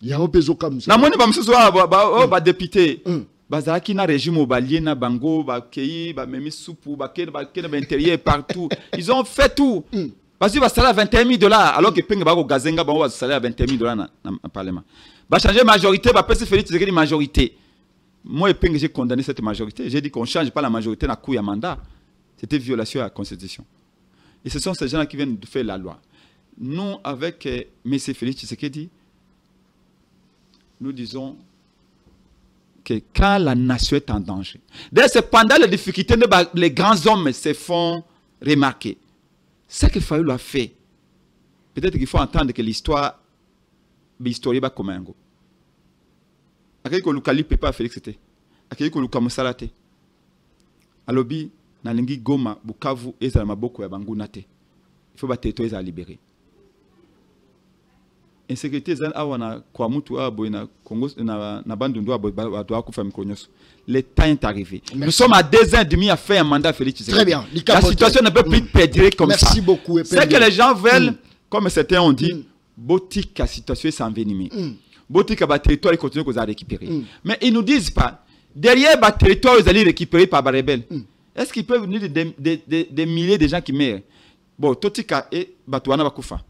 B: Il y a un peso comme ça.
A: Na moni ba msusu ba député. Bazaki na régime au balier na bango ba kei ba memi soupu ba kene ba intérieur partout. Ils ont fait tout. Parce qu'il va salaire à $21,000 alors que Penga va au Gazenga va salaire à $21,000 dans le Parlement. Va changer majorité, va passer Félix Tshisekedi majorité. Moi et Penga j'ai condamné cette majorité. J'ai dit qu'on ne change pas la majorité dans le mandat. C'était violation de la Constitution. Et ce sont ces gens-là qui viennent de faire la loi. Nous, avec M. Félix Tshisekedi, nous disons que quand la nation est en danger, d'ailleurs c'est pendant les difficultés que les grands hommes se font remarquer. Ce qu'il fallait l'a fait. Peut-être qu'il faut entendre que l'histoire va comme un go. Akei ko lukali pepa Félix était. Akei ko luka musalate. Alobi na lingi Goma Bukavu eza maboko ya banguna te. Il faut ba territoire eza libérer. Insécurité zan awana kwa mutu abo na Congo na bandundu abo doit kufa mikonyoso. Le temps est arrivé. Merci. Nous sommes à 2 ans et demi à faire un mandat Félix Tshisekedi.
B: Très bien.
A: La situation ne peut plus perdurer comme ça.
B: Merci beaucoup.
A: C'est que les gens veulent, comme certains ont dit, boutique la situation s'envenimer. Boutique le territoire continue à récupérer. Mais ils ne nous disent pas, derrière le territoire, ils allaient récupérer par les rebelles. Est-ce qu'ils peuvent venir des milliers de gens qui meurent? Bon, Totika et Batouana Bakufa.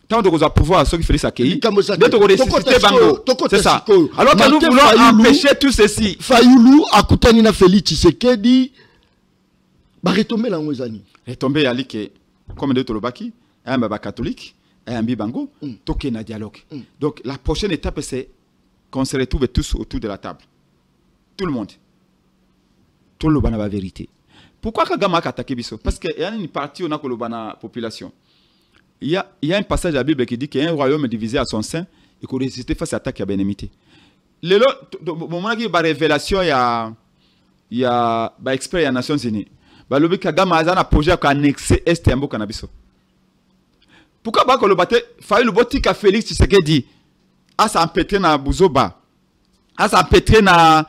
A: Tant de pouvoir pouvoir ceux qui font ça c'est ça. Alors que nous voulons empêcher tout ceci.
B: Fayulu akutani na Félix Tshisekedi ba retomber la ngozani.
A: Retomber ali que comme de Tolobaki, un baba catholique, un bibango, toke na dialogue. Donc la prochaine étape c'est qu'on se retrouve tous autour de la table. Tout le monde. Tout le monde a la vérité. Pourquoi Kagame a attaqué Bisso? Parce qu'il y a une partie où on a la population. Il y a un passage de la Bible qui dit qu'il y a un royaume divisé à son sein et qu'on résiste face à l'attaque à bénémité. Le moment où il y a une révélation, il y a un expert des Nations Unies. Le Kagame a un projet qui a annexé Est et Mboka Nabiso. Pourquoi pas que le bâtiment, il fallait le boutique à Félix Tshisekedi, à s'empêtrer dans Bouzoba, à s'empêtrer dans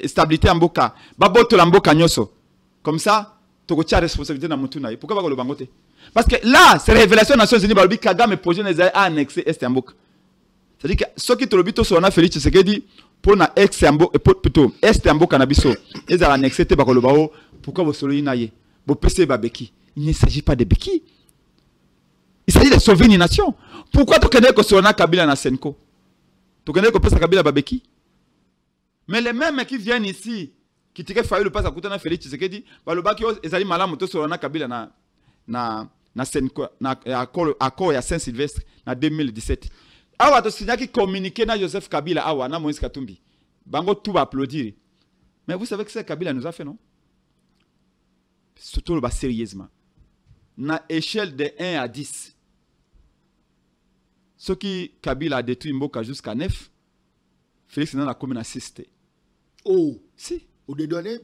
A: stabilité en Mboka, baboto la Mboka Nyoso. Comme ça, tu as la responsabilité dans Moutunaï. Pourquoi pas que le bangote? Parce que là, c'est révélation des Nations Unies, Balobi Kagame projet les a annexé Est Yamboka. C'est-à-dire que ceux qui te le bito sur Félix Tshisekedi pour na Est Yamboka plutôt Est Yamboka na biso, ils ont annexé te bakolobao. Pourquoi vous solo inaye? Vous PC babeki. Il ne s'agit pas de béquilles. Il s'agit de sauver une nation. Pourquoi tu connais que sur Kabila na Senko? Tu connais que pesa Kabila babeki? Mais les mêmes qui viennent ici, qui te failli le passe à côté de Félix Tshisekedi, balobaki ils allaient malamu to sur Kabila na Senko na accord ya Saint-Sylvestre na 2017. Awa to signa qui communiqué na Joseph Kabila awa na Moïse Katumbi. Bango tout va applaudir. Mais vous savez que c'est Kabila nous a fait non? Surtout le sérieusement. Na échelle de 1 à 10. Ce qui Kabila a détruit Mboka jusqu'à 9, Félix n'a commis à 6. Oh, si. Ou des données?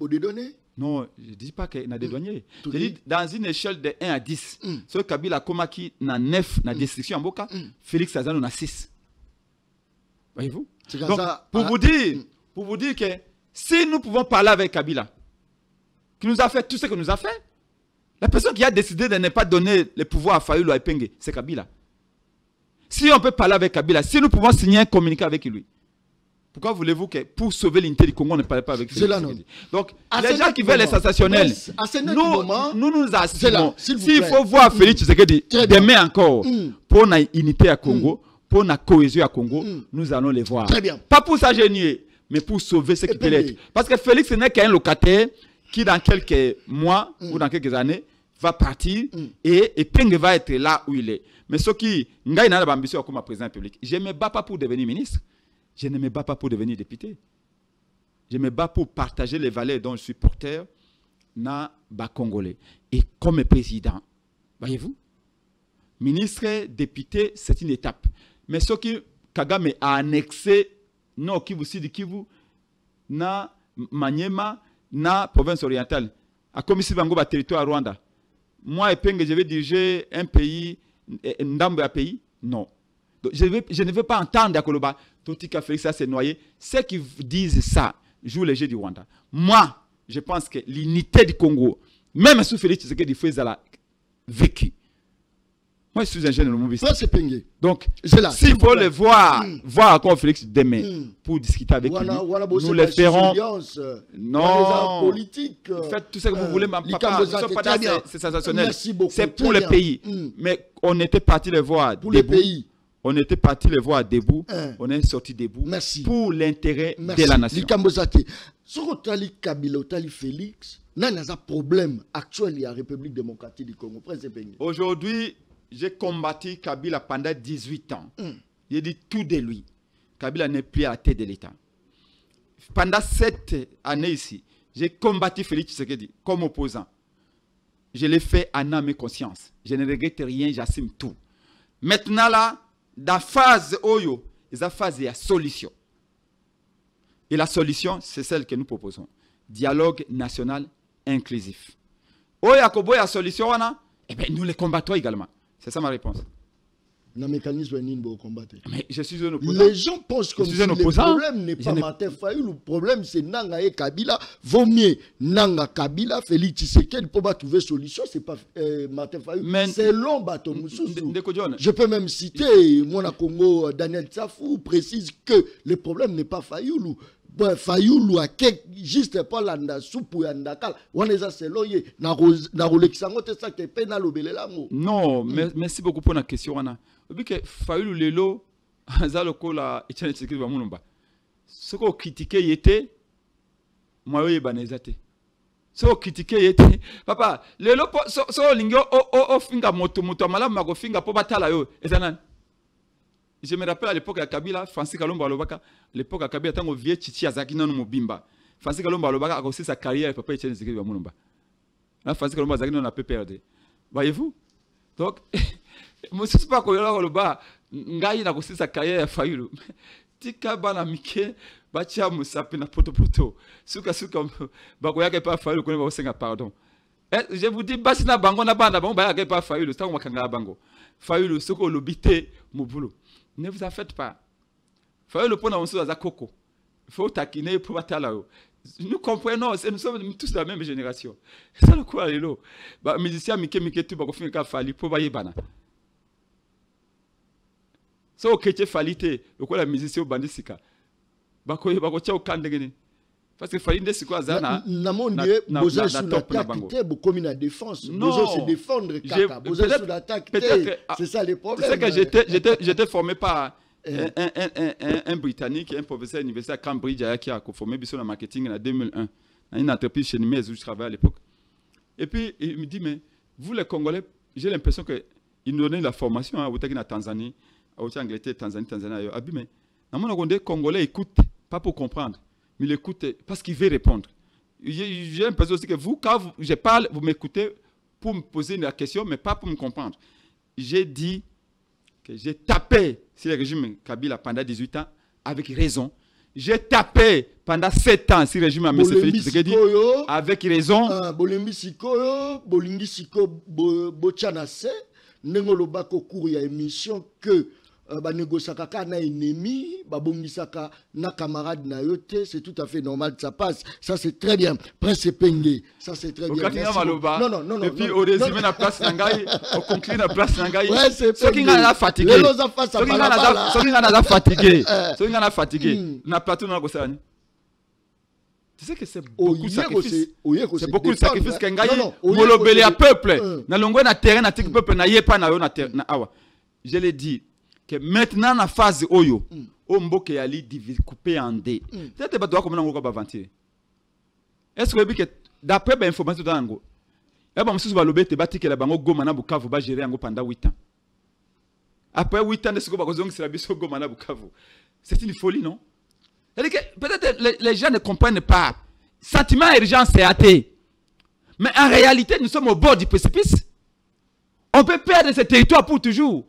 A: Non, je ne dis pas qu'il y a des douaniers. Je dis dans une échelle de 1 à 10, ce que Kabila a commis na 9, na destruction en Mboka, Félix Azan a 6. Voyez-vous? Donc, pour vous dire que si nous pouvons parler avec Kabila, qui nous a fait tout ce que nous a fait, la personne qui a décidé de ne pas donner le pouvoir à Fayulu Epenge, c'est Kabila. Si on peut parler avec Kabila, si nous pouvons signer un communiqué avec lui, pourquoi voulez-vous que pour sauver l'unité du Congo, on ne parle pas avec lui? Donc, les gens qui veulent les sensationnels, nous assumons. S'il faut voir Félix Tshisekedi demain encore, pour une unité à Congo, pour une cohésion à Congo, nous allons les voir. Pas pour s'agénier, mais pour sauver ce qui peut l'être. Parce que Félix n'est qu'un locataire qui, dans quelques mois ou dans quelques années, va partir et Peng va être là où il est. Mais ce qui n'a pas d'ambition comme président public, je ne me bats pas pour devenir ministre, je ne me bats pas pour devenir député. Je me bats pour partager les valeurs dont je suis porteur dans le Congolais. Et comme président, voyez-vous, ministre, député, c'est une étape. Mais ce qui Kagame a annexé, non, Kivu Sud Kivu, na Maniema, na province orientale, à comme ici, Bango, territoire Rwanda. Moi, Epenge, je vais diriger un pays, un pays? Non. Donc, je ne veux pas entendre à Koloba, Totika Félix s'est noyé. Ceux qui disent ça jouent les jeux du Rwanda. Moi, je pense que l'unité du Congo, même sous Félix Tshisekedi, il a vécu. Moi, je suis un jeune Lumumba. Donc, s'il faut le voir encore Félix demain pour discuter avec lui, nous le ferons. Non, politique. Faites tout ce que vous voulez, mais papa, c'est sensationnel. C'est pour le pays. Mais on était parti le voir debout. On était parti le voir debout. On est sorti debout pour l'intérêt de la nation.
B: Sur Otali Kabila, Otali Félix, il y a un problème actuel à la République démocratique du Congo.
A: Aujourd'hui, j'ai combattu Kabila pendant 18 ans. J'ai dit tout de lui. Kabila n'est plus à la tête de l'État. Pendant 7 années ici, j'ai combattu Félix Tshisekedi comme opposant. Je l'ai fait en âme et conscience. Je ne regrette rien, j'assume tout. Maintenant là, dans la phase Oyo, la phase de la solution. Et la solution, c'est celle que nous proposons. Dialogue national inclusif. Oyakobo, la solution, eh bien, nous les combattons également. C'est ça ma réponse.
B: Le mécanisme pour combattre.
A: Mais je suis un opposant.
B: Les gens pensent que le problème n'est pas Martin Fayulu. Le problème, c'est Nanga et Kabila. Vaut mieux Nanga Kabila, Félix Tshisekedi pour trouver solution. Ce n'est pas Martin Fayulu. C'est long bâton. Je peux même citer mon Congo, Daniel Tsafou, précise que le problème n'est pas Fayulu. Fayulu a juste pas l'anda soupu andakal on les a seloye na rolexango te ça que pena lobelela
A: non merci beaucoup pour la question ana obi que Fayulu lelo azalo kola Etienne Tshisekedi ba mulumba ce ko critiquer yete moyo banezate ce ko critiquer yete papa lelo so lingyo o finga moto malamu mako finga po batala yo ezana. Je me rappelle à l'époque à Kabila, Francis Kalomba Alobaka, à l'époque à Kabila, tant que vieux Chichi Azaki non Mobimba. Francis Kalomba Alobaka a commencé sa carrière, papa Etienne Tshisekedi wa Mulumba. Là, Francis Kalomba Azaki non a peu perdu. Voyez-vous? Donc, moi je ne sais pas comment Aloba, Ngaï n'a commencé sa carrière à Fayulu. Tika bana mike, batia musapi na poto. Suka bakoya ke pa Fayulu kone ba senga pardon. Je vous dis basina bango na banda bango ba ke pa Fayulu, ça on makanga bango. Fayulu soko lobité mobulu. Ne vous en faites pas. Fayulu pona onso za koko. Il faut taquiner pour batala. Nous comprenons, nous sommes tous de la même génération. C'est ça le quoi, Lelo. Musicien, Mike, tu vas faire un fali pour bailler bana. Ça, ok, tu falite, le quoi la musicien au bandisika. Bakoye, bakoye, au kandegene. Parce que falinde, c'est quoi, Zana?
B: Namon dit, vous êtes sous l'attaque, vous comme la défense. Vous se défendre, kaka. Vous êtes sous l'attaque, c'est ça les problèmes.
A: Tu sais que j'étais formé par un Britannique, un professeur universitaire à Cambridge qui a formé sur le marketing en 2001. Dans une entreprise chez nous où je travaillais à l'époque. Et puis, il me dit, mais vous les Congolais, j'ai l'impression qu'ils nous donnaient la formation à la Tanzanie, à l'Angleterre, Tanzanie, mais dans les Congolais écoutent, pas pour comprendre, mais ils écoutent parce qu'ils veulent répondre. J'ai l'impression aussi que vous, quand je parle, vous m'écoutez pour me poser une question, mais pas pour me comprendre. J'ai dit que j'ai tapé sur le régime Kabila pendant 18 ans, avec raison. J'ai tapé pendant 7 ans sur le régime M. Félix Tshisekedi, avec raison.
B: Bolembi Sikoyo, Bolingi Siko, Bochanase, Nengolobako cours ya émission que banégociaka na ennemi, babongisaka na camarade na yote, c'est tout à fait normal que ça passe. Ça c'est très bien. Prince Penge, ça c'est très bien.
A: Non. Et puis au résumé la place Nangai, au conclu la place Nangai.
B: Ouais, c'est
A: ceux qui ont fatigué. Ceux qui ont fatigué. Ceux qui ont fatigué. Na plateau na gosani. Tu sais que c'est beaucoup de sacrifices. C'est beaucoup de sacrifices qu'Engaï, molobele à peuple. Na longo na terrain na tik peuple na yepa na yo na awa. Je l'ai dit que maintenant la phase oyo, Omboke Yali coupé en deux. Peut-être que tu dois comment on va avancer. Est-ce que d'après l'information de Nango, et bon monsieur Balobé te bâti que la bango Goma na Bukavu va gérer Ango pendant 8 ans. Après 8 ans de ce que Bagozong c'est la biso Goma na Bukavu. C'est une folie, non? Peut-être les gens ne comprennent pas. Sentiment urgent c'est athée. Mais en réalité, nous sommes au bord du précipice. On peut perdre ce territoire pour toujours.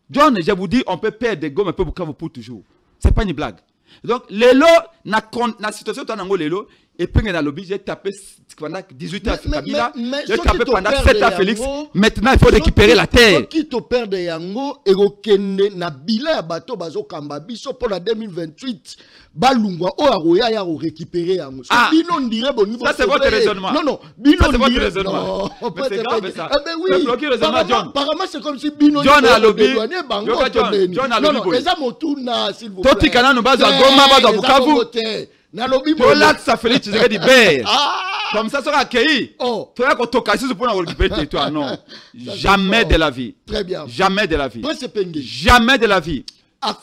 A: Donc, je vous dis, on peut perdre des gommes un peu pour toujours. Ce n'est pas une blague. Donc, l'élo, la situation de l'élo, et puis dans le lobby, j'ai tapé pendant 18 ans à Kabila, j'ai tapé pendant 7 ans à Félix. Maintenant, il faut récupérer la terre.
B: Qui te perd de Yango, et Rokende, na bila bato bazo kamba biso pour la 2028. Balungwa, Oaroya, ya récupérer Yango.
A: Ah,
B: Bino dirait bon niveau.
A: Ça, c'est votre raisonnement.
B: Non, Bino
A: c'est votre raisonnement.
B: Mais c'est grave ça. Eh ben
A: oui,
B: apparemment, c'est comme si Bino.
A: John a lobby. John a lobby.
B: Les Amotuna, s'il vous plaît.
A: Toti Kana, nous basons à Goma, basons à Bukavu. Relax, ça fait tu dirais du beurre. Comme ça sera accueilli. Tu vas qu'on t'occasse pour récupérer le territoire. Non. Jamais de la vie.
B: Très bien.
A: Jamais de la vie.
B: Jamais
A: de la vie.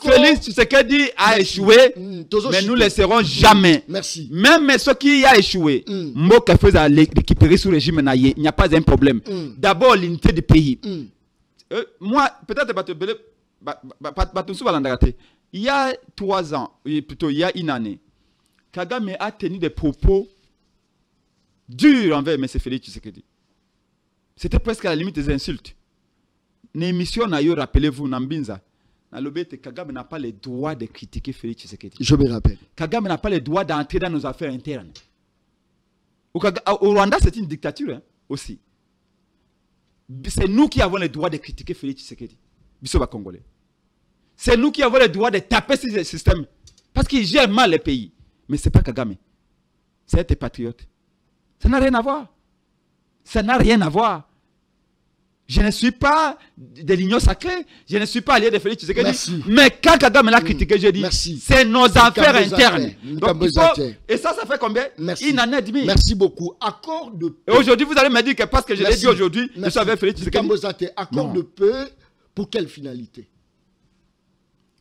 A: Félix Tshisekedi a échoué, mais nous ne laisserons jamais.
B: Merci.
A: Même ceux qui ont échoué, Mboka fait récupérer sous le régime, il n'y a pas un problème. D'abord, l'unité du pays. Moi, peut-être, il y a 3 ans, plutôt il y a une année, Kagame a tenu des propos durs envers M. Félix Tshisekedi. C'était presque à la limite des insultes. L'émission, rappelez-vous, Nambinza. Kagame n'a pas le droit de critiquer Félix Tshisekedi.
B: Je me rappelle.
A: Kagame n'a pas le droit d'entrer dans nos affaires internes. Au Rwanda, c'est une dictature aussi. C'est nous qui avons le droit de critiquer Félix Tshisekedi. Bisoba Congolais. C'est nous qui avons le droit de taper ce système. Parce qu'il gère mal les pays. Mais ce n'est pas Kagame. C'est être patriote. Ça n'a rien à voir. Ça n'a rien à voir. Je ne suis pas de l'union sacrée. Je ne suis pas allié de Félix Tshisekedi. Mais quand Kagame l'a critiqué, je dis, c'est nos affaires internes. Donc, et ça fait combien? Une année et demie.
B: Merci beaucoup. Accord de paix.
A: Et aujourd'hui, vous allez me dire que parce que je l'ai dit aujourd'hui, je suis avec Félix Tshisekedi.
B: Accord de paix, pour quelle finalité?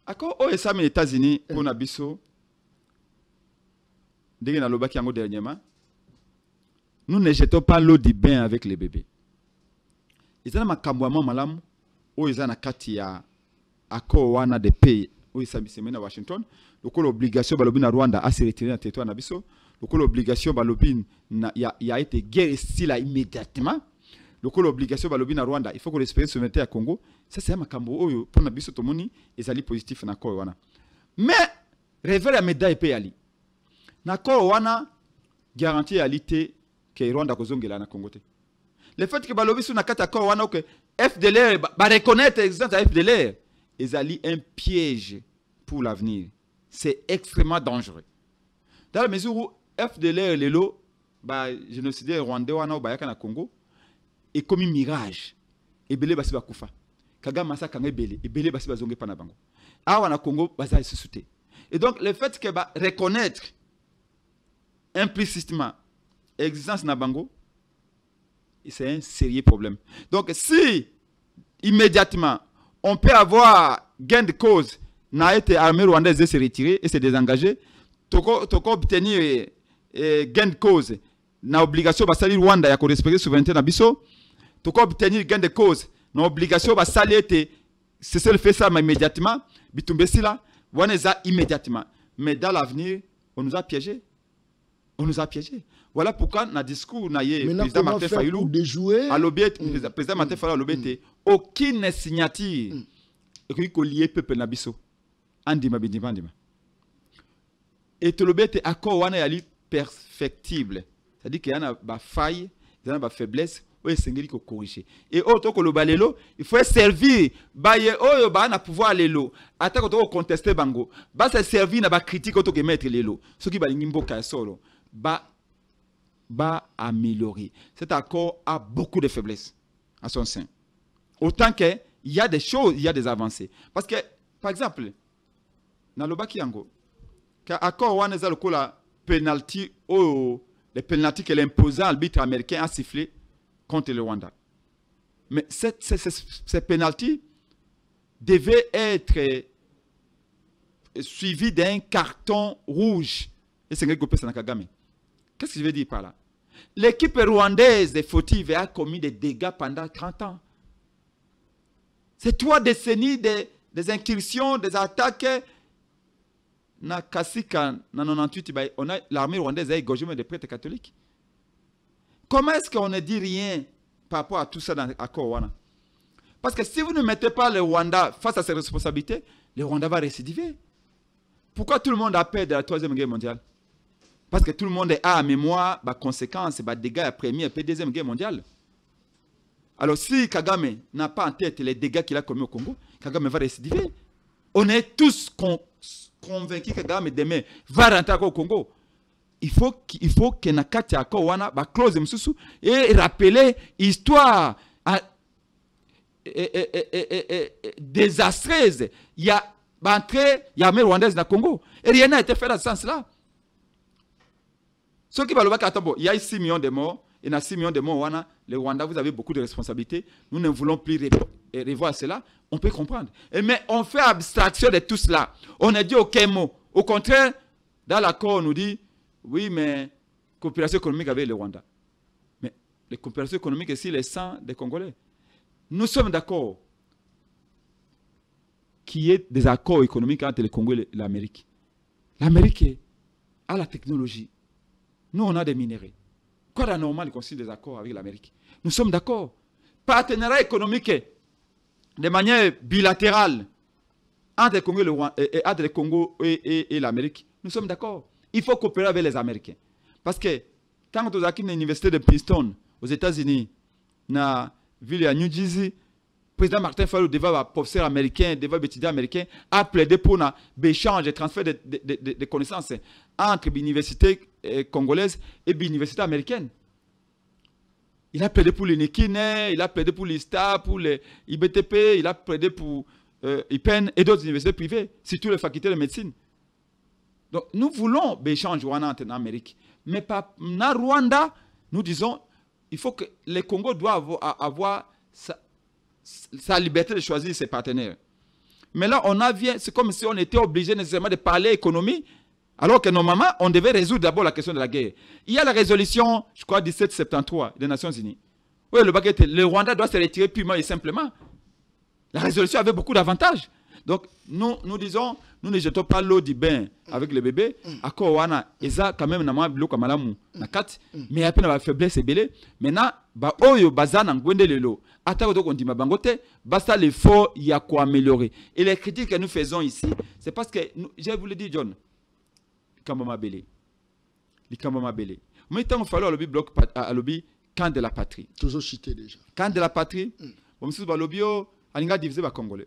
A: Accord OSA les États-Unis pour Nabiso. Dernièrement, nous ne jetons pas l'eau du bain avec les bébés. Ils ont un malam où ils ont un kati ya accord wana de paix où ils sont à Washington. Donc l'obligation balobin à Rwanda à se retirer dans le territoire nabiso. Donc l'obligation balobin il a été guerre style immédiatement. Donc l'obligation balobin à Rwanda il faut qu'on respecte souveraineté à Congo. Ça c'est un makambo oyo pour nabiso tomoni ils allaient positif na accord wana. Mais révèle la médaille paix ali. L'accord wana garantie alité que Rwanda kozongela na Congo. Le fait que balobi sur nakati accord wana que FDLR ba reconnaître l'existence de FDLR ils allaient un piège pour l'avenir. C'est extrêmement dangereux. Dans la mesure où FDLR lelo ba génocidaire rwandais wana bayaka na Congo et comme un mirage ebele basi bakufa Kagame masaka ngebele ebele basi bazonge pa na bango awa na Congo baza susute. Et donc le fait que ba reconnaître implicitement l'existence na bango, c'est un sérieux problème. Donc si immédiatement on peut avoir gain de cause, n'a été armée rwandaise de se retirer et se désengager, toko obtenir gain de cause, na obligation basali Rwanda ya ko respecter souveraineté na biso, toko obtenir gain de cause, na obligation basali était cesser le fait ça immédiatement, bitumbesi là, waneza immédiatement. Mais dans l'avenir, on nous a piégés. On nous a piégés. Voilà pourquoi dans le discours, le président Martin Fayulu, le président Martin Fayulu a lobé aucune signature qui lié peuple nabiso. Andima bindima andima. Et le lobé était accord wana yali perfectible. C'est-à-dire qu'il y a une faille, il y a une faiblesse, il faut corriger. Et autre que le balelo, il faut servir. Baye oyo ba na pouvoir lelo. Ata ko to contester bango. Ba se servir na ba critique auto que mettre lelo. Ce qui ba ngimboka solo. Ba améliorer. Cet accord a beaucoup de faiblesses à son sein. Autant qu'il y a des choses, il y a des avancées. Parce que, par exemple, dans le Bakiango, quand l'accord wana za lokola penalty les penalty que l'imposant l'arbitre américain a sifflé contre le Rwanda. Mais ces penalty devaient être suivis d'un carton rouge. Et c'est ce que Kagame. Qu'est-ce que je veux dire par là? L'équipe rwandaise des fautifs a commis des dégâts pendant 30 ans. C'est 3 décennies des incursions, des attaques. Na Kasika, na 98, l'armée rwandaise a égorgé des prêtres catholiques. Comment est-ce qu'on ne dit rien par rapport à tout ça dans l'accord Wana? Parce que si vous ne mettez pas le Rwanda face à ses responsabilités, le Rwanda va récidiver. Pourquoi tout le monde a peur de la 3e guerre mondiale? Parce que tout le monde a en mémoire les conséquences, les dégâts de la 1e et 2e guerre mondiale. Alors si Kagame n'a pas en tête les dégâts qu'il a commis au Congo, Kagame va récidiver. On est tous convaincus que Kagame demain va rentrer au Congo. Il faut que Nakati Ako wana ba close msusu et rappeler histoire désastreuse. Il y a entré, il y a l'armée rwandaise dans le Congo. Et rien n'a été fait dans ce sens-là. Ce qui va le voir, il y a 6 millions de morts. Et dans 6 millions de morts, le Rwanda, vous avez beaucoup de responsabilités. Nous ne voulons plus revoir cela. On peut comprendre. Mais on fait abstraction de tout cela. On a dit aucun mot. Au contraire, dans l'accord, on nous dit, oui, mais coopération économique avec le Rwanda. Mais les coopérations économiques, ici, les 100 des Congolais. Nous sommes d'accord qu'il y ait des accords économiques entre le Congo et l'Amérique. L'Amérique a la technologie. Nous, on a des minéraux. Quoi d'anormal qu'on signe des accords avec l'Amérique? Nous sommes d'accord. Partenariat économique de manière bilatérale entre le Congo et l'Amérique. Nous sommes d'accord. Il faut coopérer avec les Américains. Parce que quand on a à l'université de Princeton, aux États-Unis, dans la ville de New Jersey, le président Martin Fayulu, devant professeur américain, devant étudiant américain, a plaidé pour un échange et transfert de connaissances entre l'université congolaise et l'université américaine. Il a plaidé pour l'INEKINE, il a plaidé pour l'ISTA, pour l'IBTP, il a plaidé pour IPEN et d'autres universités privées, surtout les facultés de médecine. Donc nous voulons l'échange en Amérique. Mais pas dans Rwanda, nous disons, il faut que le Congo doit avoir sa liberté de choisir ses partenaires. Mais là, c'est comme si on était obligé nécessairement de parler économie, alors que normalement, on devait résoudre d'abord la question de la guerre. Il y a la résolution, je crois, 1773 des Nations Unies. Oui, le Rwanda doit se retirer purement et simplement. La résolution avait beaucoup d'avantages. Donc, nous disons, nous ne jetons pas l'eau du bain avec le bébé. Accord wana, eza quand même nama biloko malamu na kati, mais après na faiblesse ebele. Maintenant, ba oyo bazana ngwende lelo. Ata ko ndima bangote, basta l'effort il y a quoi améliorer. Et les critiques que nous faisons ici, c'est parce que je vous le dis John, Kambama Belé. Li Kambama Belé. Mais tant qu'il fallait lobby bloc à lobby camp de la patrie.
B: Toujours cité déjà.
A: Camp de la patrie. On se ba lobby o alinga diviser ba Congolais.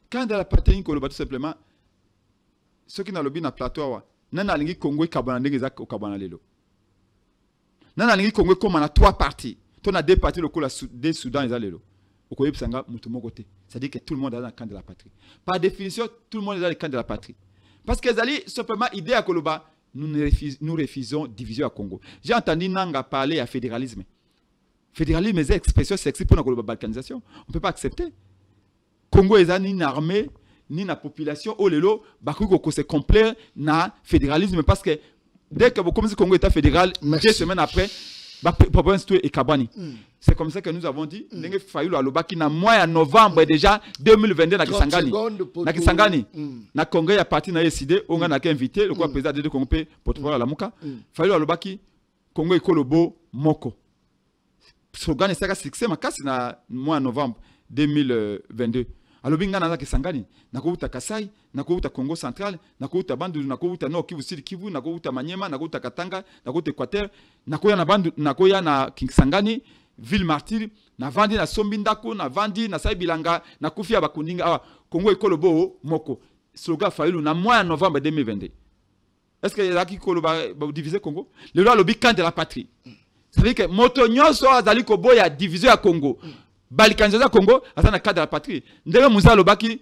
A: Camp de la patrie, tout simplement, ceux qui n'ont le lobby dans le plateau, nana lingi Congo kabana ndenge za kabana lelo nana lingi Congo comme on a 3 parties on a 2 parties le la des Soudan les lelo okoye pisanga mutu moko te c'est-à-dire que tout le monde est dans le camp de la patrie par définition tout le monde est dans le camp de la patrie parce que zali simplement idée à Koloba nous refusons division à Congo. J'ai entendu Nanga parler à fédéralisme. Fédéralisme est expression sexy pour la balkanisation. On ne peut pas accepter. Congo est ni une armée, ni une population. Oh lelo, Bakugo se complet na fédéralisme parce que dès que comme si Congo était fédéral, 2 semaines après, c'est comme ça que nous avons dit. Nenge Fayulu alobaki na mois de novembre déjà 2022 na Kisangani. Na Kisangani. Na Congo ya parti na décidé, on a invité le quoi président de Congo porte-parole la Muka. Fayulu alobaki Congo ekolobo moko. Slogan est ça succès makasi na mois de novembre 2022. Alobi ngana na Kisangani, na kuuta Kasai, na kuuta Congo central, na kuuta Bandu, na kuuta Nord Kivu Sud Kivu, na kuuta Maniema, na kuuta Katanga, na kuuta Équateur, na kuya na Bandu, na kuya na Kisangani, ville martyr, na vandi na Sombindako, na vandi na Saibilanga, na kufia bakundinga awa Congo ekolobo moko. Slogan Fayulu na mois de novembre 2022. Est-ce que y a qui koloba diviser Congo? Le loi lobi camp de la patrie. Ça veut dire que moto nyonso azali kobo ya diviser à Congo. Balkanisation Congo, dans le cadre de la patrie. Ndenge Moussa Lobaki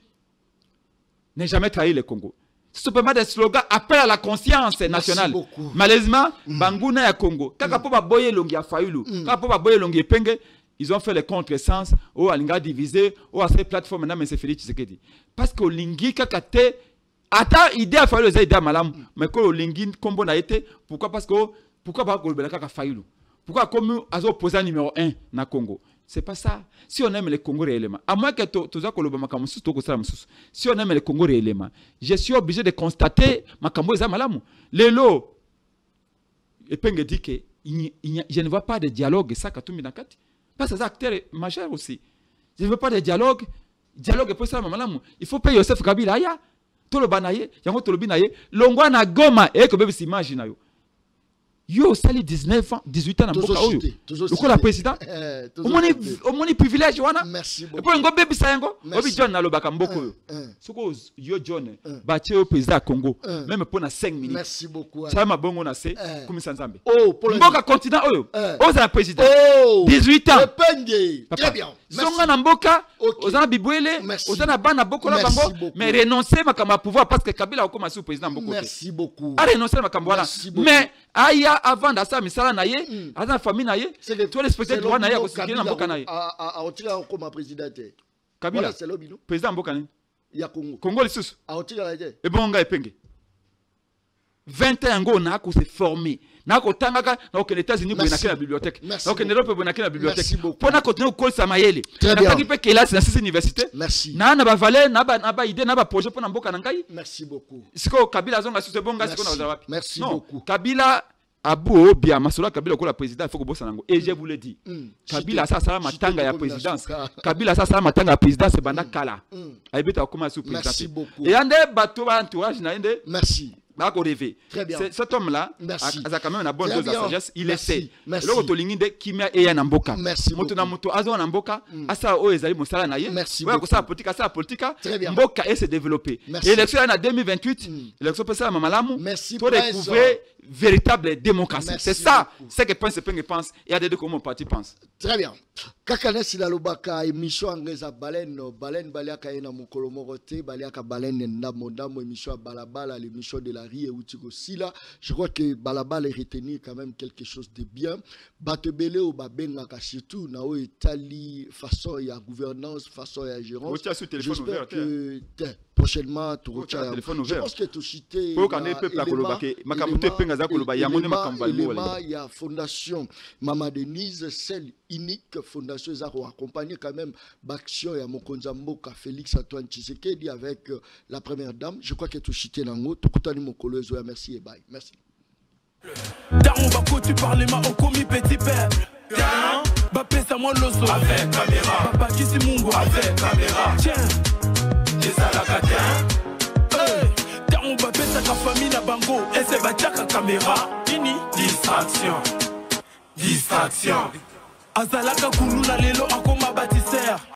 A: n'est jamais trahi le Congo. C'est simplement des slogans appel à la conscience nationale. Malheureusement, Banguna ya Congo. Kaka po ba boye longi ya Fayulu. Kaka po ba boye longi Penge, ils ont fait le contresens. Oh alinga divisé. Oh à cette plateforme na mais Félix Tshisekedi. Parce que lingi kaka te ata idée à Fayulu, c'est idée malam. Mais quand lingi combo na été, pourquoi parce que pourquoi pas golbela kaka Fayulu? Pourquoi comme azo opposant numéro 1 na Congo? C'est pas ça. Si on aime le Congo réellement, à moins que si on aime le Congo réellement, je suis obligé de constater Makambo Zamalamu. Lelo, et Penge dit que je ne vois pas de dialogue, ça, Katumi Nakati. Parce que c'est un acteur majeur aussi. Je ne veux pas de dialogue. Dialogue pour ça, Mamalamu. Il faut payer Joseph Kabila. Tout le banaye, yango tout le binaye. Longwa na Goma, et que bébé s'imagine. Yo, sali 19 ans, 18 ans, Namboka Oyo. Le coup, la président. Au moni privilège, wana.
B: Merci beaucoup.
A: Et puis, on baby sayango. Obi John na lobaka mboko. Soko yo John, bâti au président Congo. Même pour na 5 minutes.
B: Merci beaucoup.
A: Ça m'a bon on a c'est comme ça nzambe.
B: Oh, pour le
A: Mboka continent Oyo. Oza la président. 18 ans.
B: Très bien.
A: Songa na mboka, ozana bibwele, ozana bana boko la bango, mais renoncer makamba pouvoir parce que Kabila okoma sous président mboko.
B: Merci beaucoup.
A: A renoncer makamba wana. Mais aya avant d'asa misala na ye, azana famille na ye, tu respecter droit na ye ko sikina mboka na ye.
B: A otira comme président.
A: Kabila
B: c'est lobino.
A: Président mboka ni.
B: Ya Congo.
A: Congo lisusu.
B: A otira la je.
A: Et bon nga epenge. 21 ngo na ko se former. Na ko tangaka na ko les États-Unis pour na la bibliothèque. Na ko Europe pour na la bibliothèque. Pour na continuer ko sa mayele. Na taki pe kelas na sisi université.
B: Merci.
A: Na ba valeur na ba idée na ba projet pour na mboka na ngai.
B: Merci beaucoup.
A: Siko Kabila zonga sisi bonga siko na wapi.
B: Merci beaucoup.
A: Kabila Abou Obia Masola Kabila ko la président il faut que bossa nango et je vous le dis. Kabila ça sala matanga ya présidence. Kabila ça sala matanga ya présidence banda kala. Aibeta comment sous président.
B: Merci beaucoup.
A: Et ande bato ba entourage na ende.
B: Merci.
A: Très bien. Cet homme-là a quand même une bonne dose de sagesse. Il essaie.
B: Merci.
A: Kimia eya na mboka.
B: Merci.
A: Moto na moto azo na mboka. Asa o ezali mosala na ye.
B: Merci.
A: Ko sa politique, asa politique.
B: Très bien.
A: Mboka et se développer. Élection en 2028. Élection pesa mamalamu.
B: Merci.
A: Pour découvrir véritable démocratie. C'est ça. C'est que pense. Et à des deux comment parti pense.
B: Très bien. Kakane sila lobaka émission angeza baleine baliaka ena mokolo morote baliaka baleine ndamo émission balabala l'émission de la rue et utiko sila. Je crois que balabala est retenu quand même quelque chose de bien. Batebele o babenga ka surtout na o etali façon ya gouvernance, façon ya gérance. J'espère que prochainement tu retiens. Je pense que tu cité il y a fondation Mama Denise, celle unique fondation Zaro accompagné quand même d'action et Mokonza Mboka Félix Antoine Tshisekedi avec la première dame. Je crois que tu cité nango to kutani mokolo ezo. Merci et bye. Merci.
C: Daron Bako, tu parles ma au commis petit peuple. Bapé ça moi l'osso avec caméra. Papa qui si mungo avec caméra. Tiens, des alacatins. Daron Bapé ça ta famille na bango. Et c'est bataka caméra. Ini distraction. Azalaka kulula lelo akoma bâtisseur.